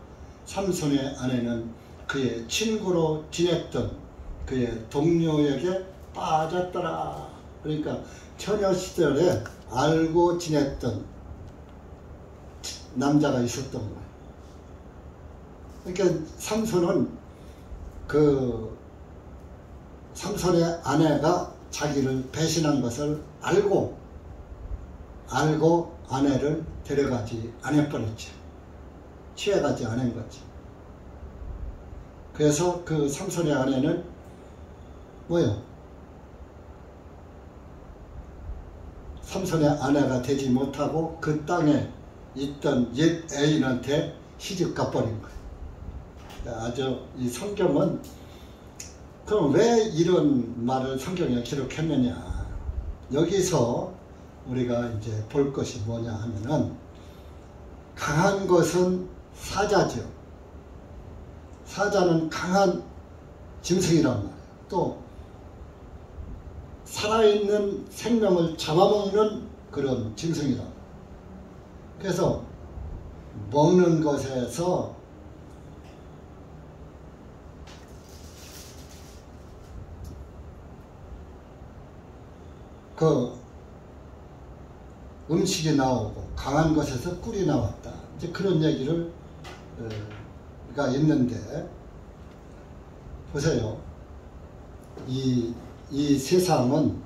Speaker 1: 삼손의 아내는 그의 친구로 지냈던 그의 동료에게 빠졌더라. 그러니까 처녀 시절에 알고 지냈던 남자가 있었던 거예요. 그러니까 삼손은 삼손의 아내가 자기를 배신한 것을 알고 아내를 데려가지 않아버렸죠. 취해가지 않은 거지. 그래서 그 삼손의 아내는 뭐요? 삼손의 아내가 되지 못하고 그 땅에 있던 옛 애인한테 시집 가버린 거예요. 아주 이 성경은 그럼 왜 이런 말을 성경에 기록했느냐? 여기서 우리가 이제 볼 것이 뭐냐 하면은 강한 것은 사자죠. 사자는 강한 짐승이란 말이에요. 또 살아있는 생명을 잡아먹는 그런 짐승이란 말이에요. 그래서 먹는 것에서 그 음식이 나오고 강한 것에서 꿀이 나왔다. 이제 그런 얘기를 가 있는데 보세요. 이 세상은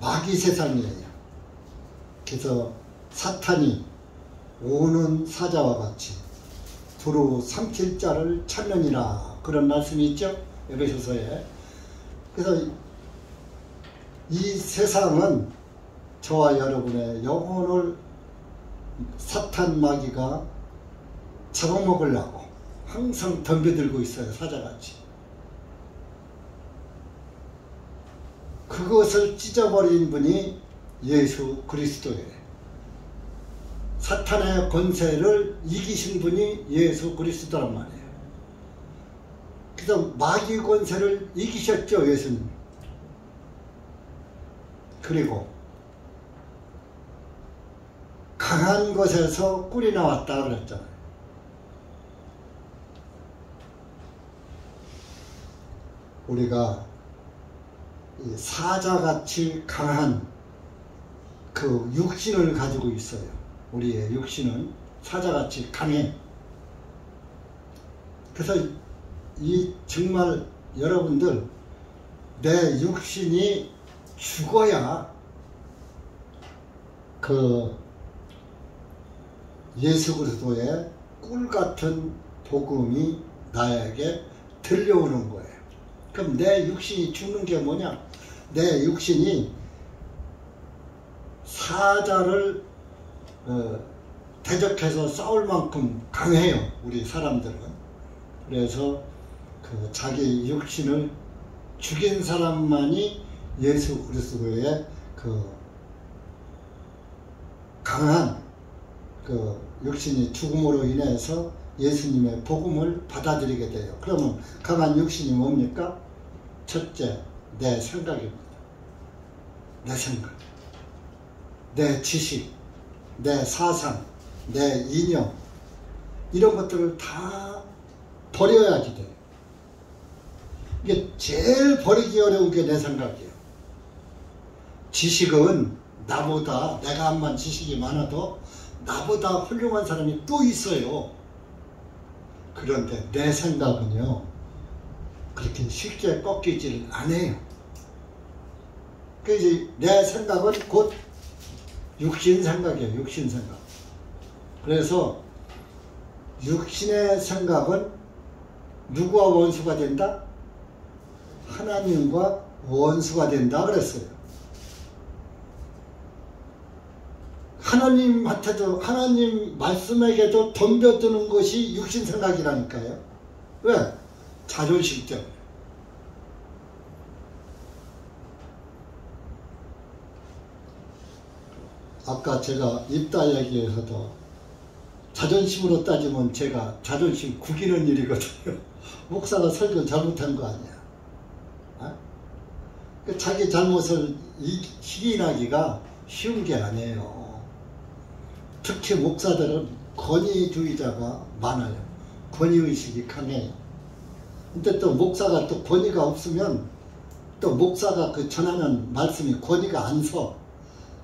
Speaker 1: 마귀 세상이에요. 그래서 사탄이 오는 사자와 같이 두루 삼킬 자를 찾느니라 그런 말씀이 있죠. 에베소서에. 그래서 이 세상은 저와 여러분의 영혼을 사탄 마귀가 잡아먹으려고 항상 덤벼들고 있어요. 사자같이. 그것을 찢어버린 분이 예수 그리스도예요. 사탄의 권세를 이기신 분이 예수 그리스도란 말이에요. 그래서 마귀 권세를 이기셨죠, 예수님. 그리고 강한 것에서 꿀이 나왔다 그랬잖아요. 우리가 사자같이 강한 그 육신을 가지고 있어요. 우리의 육신은 사자같이 강해. 그래서 이 정말 여러분들 내 육신이 죽어야 그 예수 그리스도의 꿀 같은 복음이 나에게 들려오는 거예요. 그럼 내 육신이 죽는 게 뭐냐? 내 육신이 사자를 대적해서 싸울 만큼 강해요. 우리 사람들은. 그래서 그 자기 육신을 죽인 사람만이 예수 그리스도의 그 강한 그 육신이 죽음으로 인해서 예수님의 복음을 받아들이게 돼요. 그러면 강한 육신이 뭡니까? 첫째, 내 생각입니다. 내 생각, 내 지식, 내 사상, 내 이념, 이런 것들을 다 버려야지 돼요. 이게 제일 버리기 어려운 게 내 생각이에요. 지식은 나보다, 내가 암만 지식이 많아도 나보다 훌륭한 사람이 또 있어요. 그런데 내 생각은요, 그렇게 쉽게 꺾이질 않아요. 그래서 내 생각은 곧 육신 생각이에요. 육신 생각. 그래서 육신의 생각은 누구와 원수가 된다? 하나님과 원수가 된다 그랬어요. 하나님한테도, 하나님 말씀에게도 덤벼드는 것이 육신 생각이라니까요. 왜? 자존심 때문에. 아까 제가 입다 얘기에서도 자존심으로 따지면 제가 자존심 구기는 일이거든요. 목사가 설교 잘못한 거 아니야. 어? 자기 잘못을 시인하기가 쉬운 게 아니에요. 특히 목사들은 권위주의자가 많아요. 권위의식이 강해요. 근데 또 목사가 또 권위가 없으면 또 목사가 그 전하는 말씀이 권위가 안 서.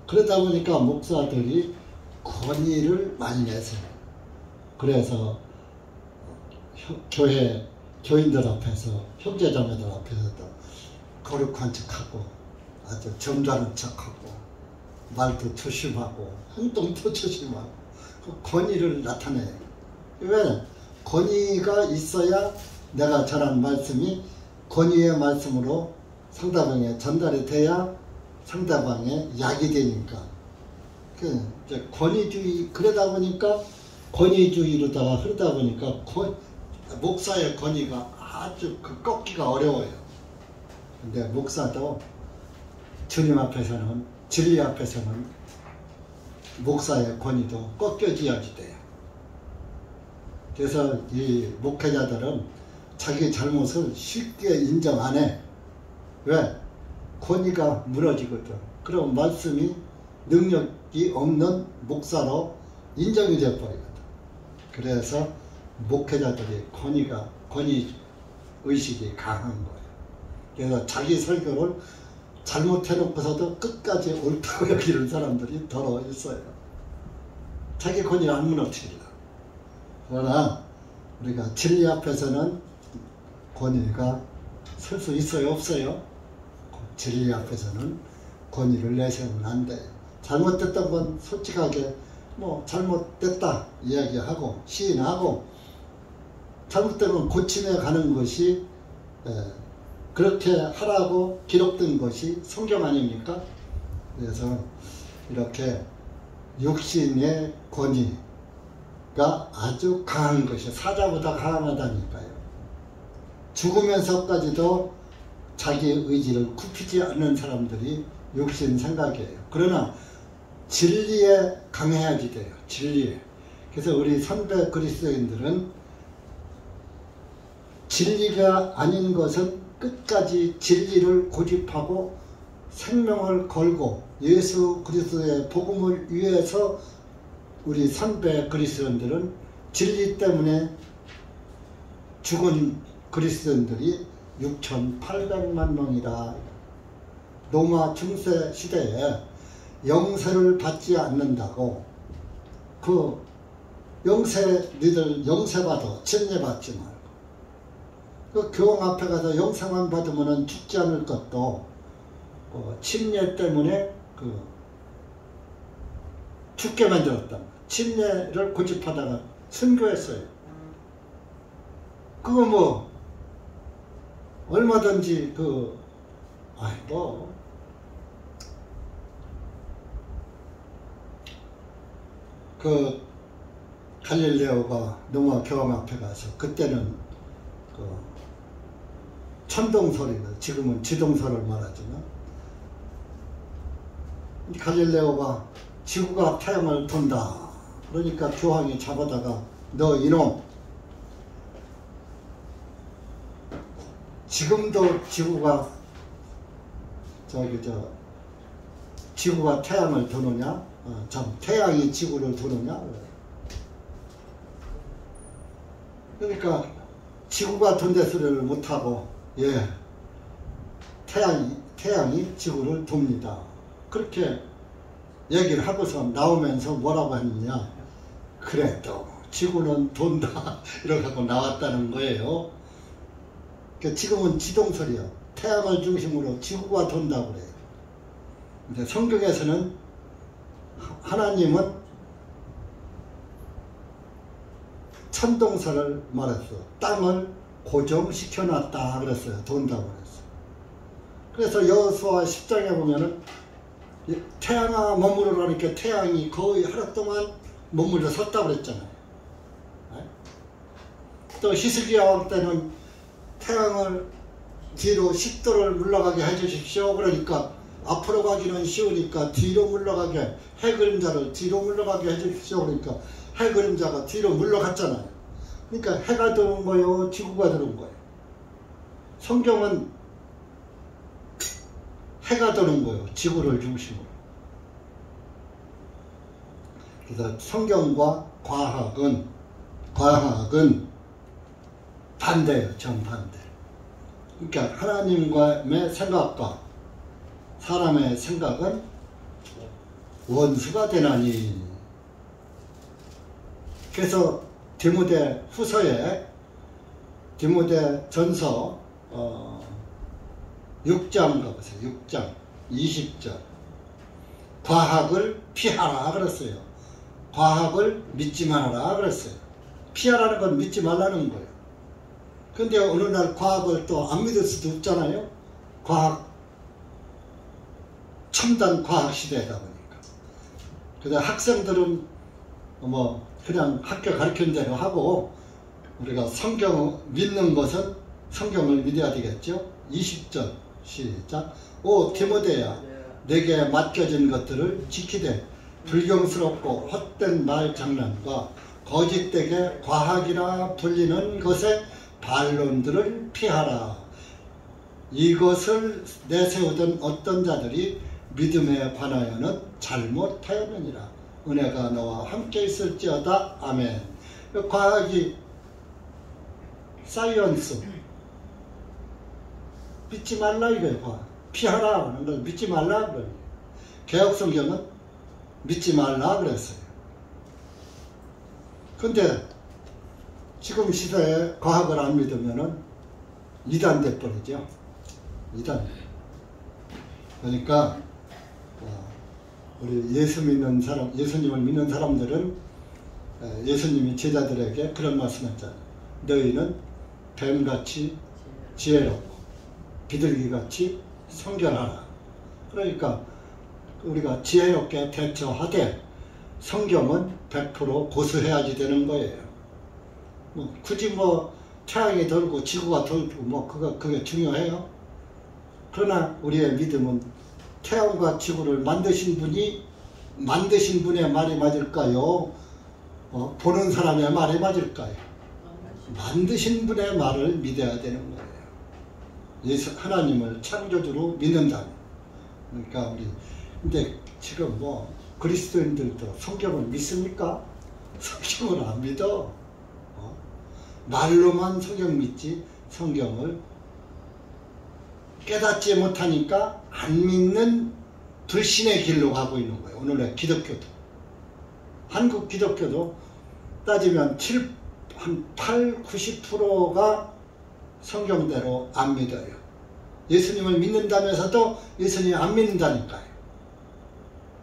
Speaker 1: 그러다 보니까 목사들이 권위를 많이 내세요. 그래서 교인들 앞에서, 형제자매들 앞에서도 거룩한 척하고 아주 점잖은 척하고 말도 조심하고 행동도 조심하고 그 권위를 나타내요. 왜? 권위가 있어야 내가 전한 말씀이 권위의 말씀으로 상대방에 전달이 돼야 상대방에 약이 되니까. 이제 권위주의, 그러다 보니까 권위주의로다가 흐르다 보니까 목사의 권위가 아주 꺾기가 어려워요. 근데 목사도 주님 앞에서는, 진리 앞에서는 목사의 권위도 꺾여져야지 돼요. 그래서 이 목회자들은 자기 잘못을 쉽게 인정 안 해. 왜? 권위가 무너지거든. 그럼 말씀이 능력이 없는 목사로 인정이 되어버리거든. 그래서 목회자들이 권위 의식이 강한 거예요. 그래서 자기 설교를 잘못해놓고서도 끝까지 옳다고 여기는 사람들이 더러 있어요. 자기 권위를 안 무너뜨리려. 그러나 우리가 진리 앞에서는 권위가 설 수 있어요, 없어요? 진리 앞에서는 권위를 내세우면 안 돼요. 잘못됐던 건 솔직하게 잘못됐다 이야기하고 시인하고, 잘못된 건 고침해 가는 것이 그렇게 하라고 기록된 것이 성경 아닙니까? 그래서 이렇게 육신의 권위가 아주 강한 것이 사자보다 강하다니까요. 죽으면서까지도 자기 의지를 굽히지 않는 사람들이 육신 생각이에요. 그러나 진리에 강해야지 돼요. 진리에. 그래서 우리 선배 그리스도인들은 진리가 아닌 것은 끝까지 진리를 고집하고 생명을 걸고 예수 그리스도의 복음을 위해서 우리 선배 그리스도인들은 진리 때문에 죽은 그리스도인들이 6,800만 명이다. 로마 중세 시대에 영세를 받지 않는다고, 그 니들 영세받아 침례받지 말고, 그 교황 앞에 가서 영세만 받으면 죽지 않을 것도 침례 때문에 죽게 만들었다. 침례를 고집하다가 순교했어요. 그거 얼마든지 갈릴레오가 노아 교황 앞에 가서, 그때는 천동설이거든. 지금은 지동설을 말하지만, 갈릴레오가 지구가 태양을 돈다. 그러니까 교황이 잡아다가, 너 이놈, 지금도 지구가 태양을 도느냐? 태양이 지구를 도느냐? 그러니까 지구가 돈대 소리를 못하고, 태양이 지구를 돕니다. 그렇게 얘기를 하고서 나오면서 뭐라고 했느냐? 그래도 지구는 돈다. 이렇게 하고 나왔다는 거예요. 지금은 지동설이요. 태양을 중심으로 지구가 돈다고 그래요. 근데 성경에서는 하나님은 천동설을 말했어. 땅을 고정시켜놨다 그랬어요. 돈다고 그랬어요. 그래서 여호수아 10장에 보면은 태양아 머무르라니까 태양이 거의 하루 동안 머물러 섰다고 그랬잖아요. 또 히스기야 왕 때는 태양을 뒤로 10도를 물러가게 해주십시오. 그러니까 앞으로 가기는 쉬우니까 뒤로 물러가게, 해 그림자를 뒤로 물러가게 해주십시오. 그러니까 해 그림자가 뒤로 물러갔잖아요. 그러니까 해가 들어온 거예요, 지구가 들어온 거예요. 성경은 해가 도는 거예요, 지구를 중심으로. 그래서 성경과 과학은 반대예요, 정반대. 그러니까 하나님과의 생각과 사람의 생각은 원수가 되나니. 그래서 디모데 후서에, 디모데 전서 6장 가보세요. 6장 20절. 과학을 피하라 그랬어요. 과학을 믿지 말아라 그랬어요. 피하라는 건 믿지 말라는 거예요. 근데 오늘날 과학을 또 안 믿을 수도 없잖아요. 첨단 과학 시대다 보니까. 그래서 학생들은 뭐 그냥 학교 가르치는 대로 하고, 우리가 성경 믿는 것은 성경을 믿어야 되겠죠. 20절 시작. 오 디모데야, 내게 맡겨진 것들을 지키되 불경스럽고 헛된 말 장난과 거짓되게 과학이라 불리는 것의 반론들을 피하라. 이것을 내세우던 어떤 자들이 믿음에 관하여는 잘못하였느니라. 은혜가 너와 함께 있을지어다. 아멘. 과학이 사이언스 믿지 말라 이거예요. 과학 피하라 하는 걸 믿지 말라 그래요. 개혁성경은 믿지 말라 그랬어요. 근데 지금 시대에 과학을 안 믿으면은 이단 돼버리죠. 이단. 그러니까 우리 예수 믿는 사람, 예수님을 믿는 사람들은 예수님이 제자들에게 그런 말씀했잖아요. 너희는 뱀같이 지혜롭고 비둘기같이 성결하라. 그러니까 우리가 지혜롭게 대처하되 성경은 100% 고수해야지 되는 거예요. 굳이 태양이 돌고 지구가 돌고 그게 중요해요? 그러나 우리의 믿음은 태양과 지구를 만드신 분의 말이 맞을까요? 보는 사람의 말이 맞을까요? 만드신 분의 말을 믿어야 되는 거예요. 예수 하나님을 창조주로 믿는다. 그러니까 근데 지금 그리스도인들도 성경을 믿습니까? 성경을 안 믿어. 말로만 성경 믿지 성경을 깨닫지 못하니까 안 믿는 불신의 길로 가고 있는 거예요. 오늘의 기독교도. 한국 기독교도 따지면 한 8, 90%가 성경대로 안 믿어요. 예수님을 믿는다면서도 예수님 안 믿는다니까요.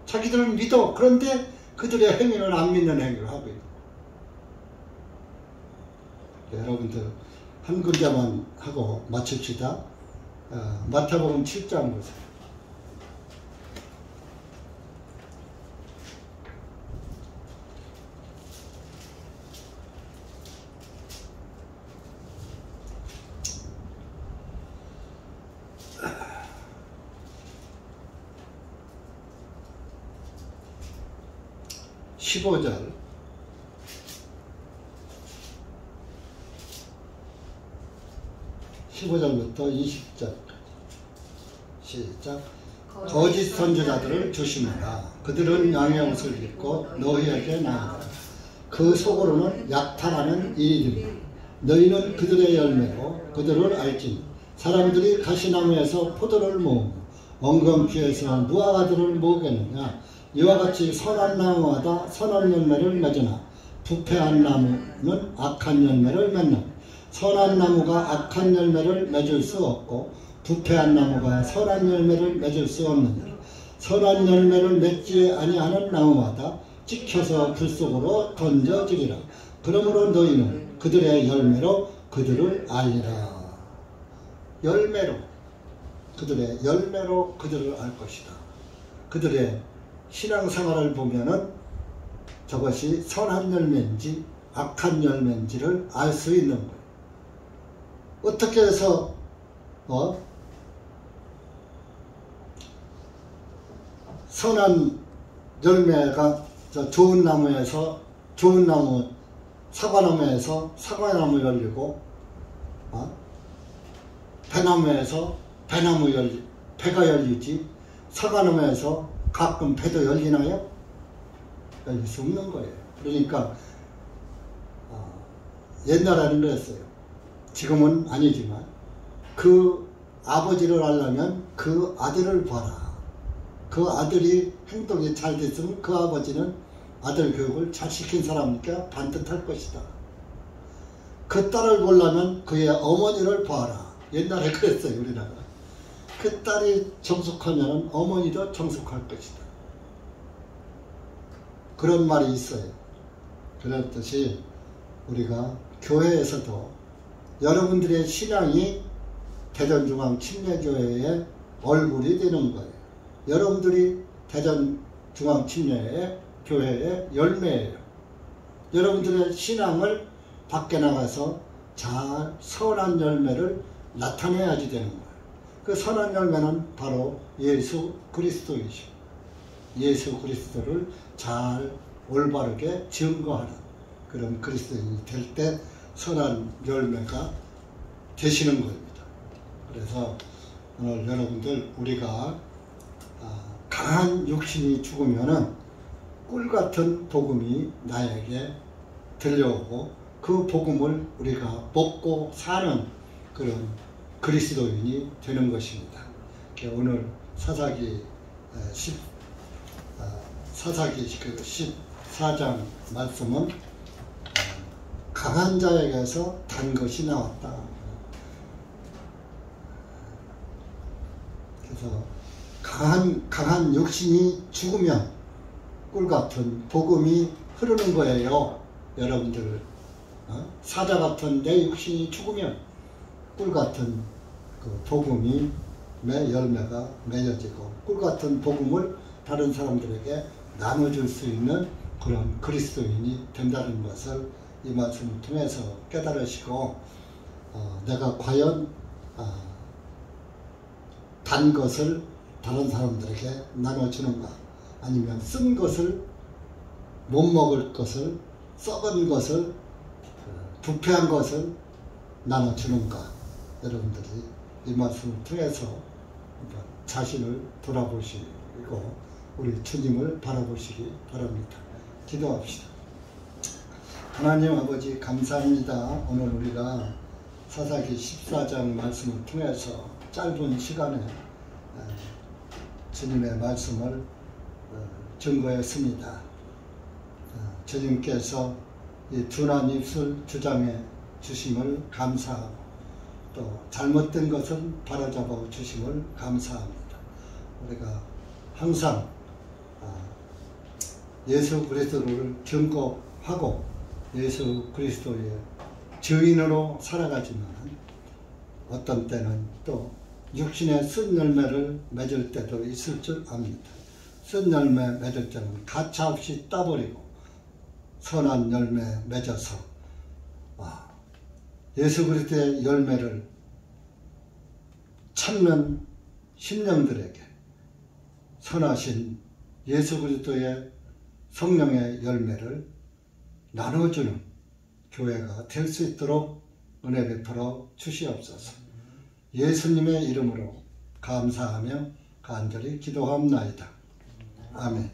Speaker 1: 자기들은 믿어. 그런데 그들의 행위는 안 믿는 행위를 하고 있는 거예요. 여러분들 한 군데만 하고 마칩시다. 마태복음 7장 보세요. (15절) 15절부터 20절까지 시작. 거짓 선지자들을 조심하라. 그들은 양의 옷을 입고 너희에게 나아가라. 그 속으로는 약탈하는 이들이라. 너희는 그들의 열매로 그들을 알지니 사람들이 가시나무에서 포도를 모으고 엉겅퀴에서 무화과들을 모으겠느냐. 이와 같이 선한 나무마다 선한 열매를 맺으나 부패한 나무는 악한 열매를 맺는. 선한 나무가 악한 열매를 맺을 수 없고 부패한 나무가 선한 열매를 맺을 수 없느니라. 선한 열매를 맺지 아니하는 나무마다 찍혀서 불 속으로 던져지리라. 그러므로 너희는 그들의 열매로 그들을 알리라. 열매로, 그들의 열매로 그들을 알 것이다. 그들의 신앙생활을 보면은 저것이 선한 열매인지 악한 열매인지를 알 수 있는 거예요. 어떻게 해서 선한 열매가 좋은 나무에서 좋은 나무, 사과나무에서 사과나무 열리고, 배나무에서 배가 열리지, 사과나무에서 가끔 배도 열리나요? 열릴 수 없는 거예요. 그러니까 옛날에는 그랬어요. 지금은 아니지만 그 아버지를 알려면 그 아들을 봐라. 그 아들이 행동이 잘 됐으면 그 아버지는 아들 교육을 잘 시킨 사람이니까 반듯할 것이다. 그 딸을 보려면 그의 어머니를 봐라. 옛날에 그랬어요, 우리나라. 그 딸이 정숙하면 어머니도 정숙할 것이다. 그런 말이 있어요. 그렇듯이 우리가 교회에서도 여러분들의 신앙이 대전중앙침례교회의 얼굴이 되는 거예요. 여러분들이 대전중앙침례의 교회의 열매예요. 여러분들의 신앙을 밖에 나가서 잘 선한 열매를 나타내야지 되는 거예요. 그 선한 열매는 바로 예수 그리스도이시오. 예수 그리스도를 잘 올바르게 증거하는 그런 그리스도인이 될 때 선한 열매가 되시는 겁니다. 그래서 오늘 여러분들 우리가 강한 육신이 죽으면은 꿀 같은 복음이 나에게 들려오고 그 복음을 우리가 먹고 사는 그런 그리스도인이 되는 것입니다. 오늘 사사기 14장 말씀은 강한 자에게서 단 것이 나왔다. 그래서 강한 육신이 죽으면 꿀같은 복음이 흐르는 거예요. 여러분들 사자 같은 내 육신이 죽으면 꿀같은 그 복음이 열매가 맺어지고 꿀같은 복음을 다른 사람들에게 나눠줄 수 있는 그런 그리스도인이 된다는 것을 이 말씀을 통해서 깨달으시고 내가 과연 단 것을 다른 사람들에게 나눠주는가, 아니면 쓴 것을, 못 먹을 것을, 썩은 것을, 부패한 것을 나눠주는가. 여러분들이 이 말씀을 통해서 자신을 돌아보시고 우리 주님을 바라보시기 바랍니다. 기도합시다. 하나님 아버지 감사합니다. 오늘 우리가 사사기 14장 말씀을 통해서 짧은 시간에 주님의 말씀을 증거했습니다. 주님께서 이 둔한 입술 주장해 주심을 감사하고 또 잘못된 것은 바로잡아 주심을 감사합니다. 우리가 항상 예수 그리스도를 증거하고 예수 그리스도의 증인으로 살아가지만 어떤 때는 또 육신의 쓴 열매를 맺을 때도 있을 줄 압니다. 쓴 열매 맺을 때는 가차없이 따버리고 선한 열매 맺어서 예수 그리스도의 열매를 찾는 심령들에게 선하신 예수 그리스도의 성령의 열매를 나눠주는 교회가 될 수 있도록 은혜 베풀어 주시옵소서. 예수님의 이름으로 감사하며 간절히 기도합나이다. 아멘.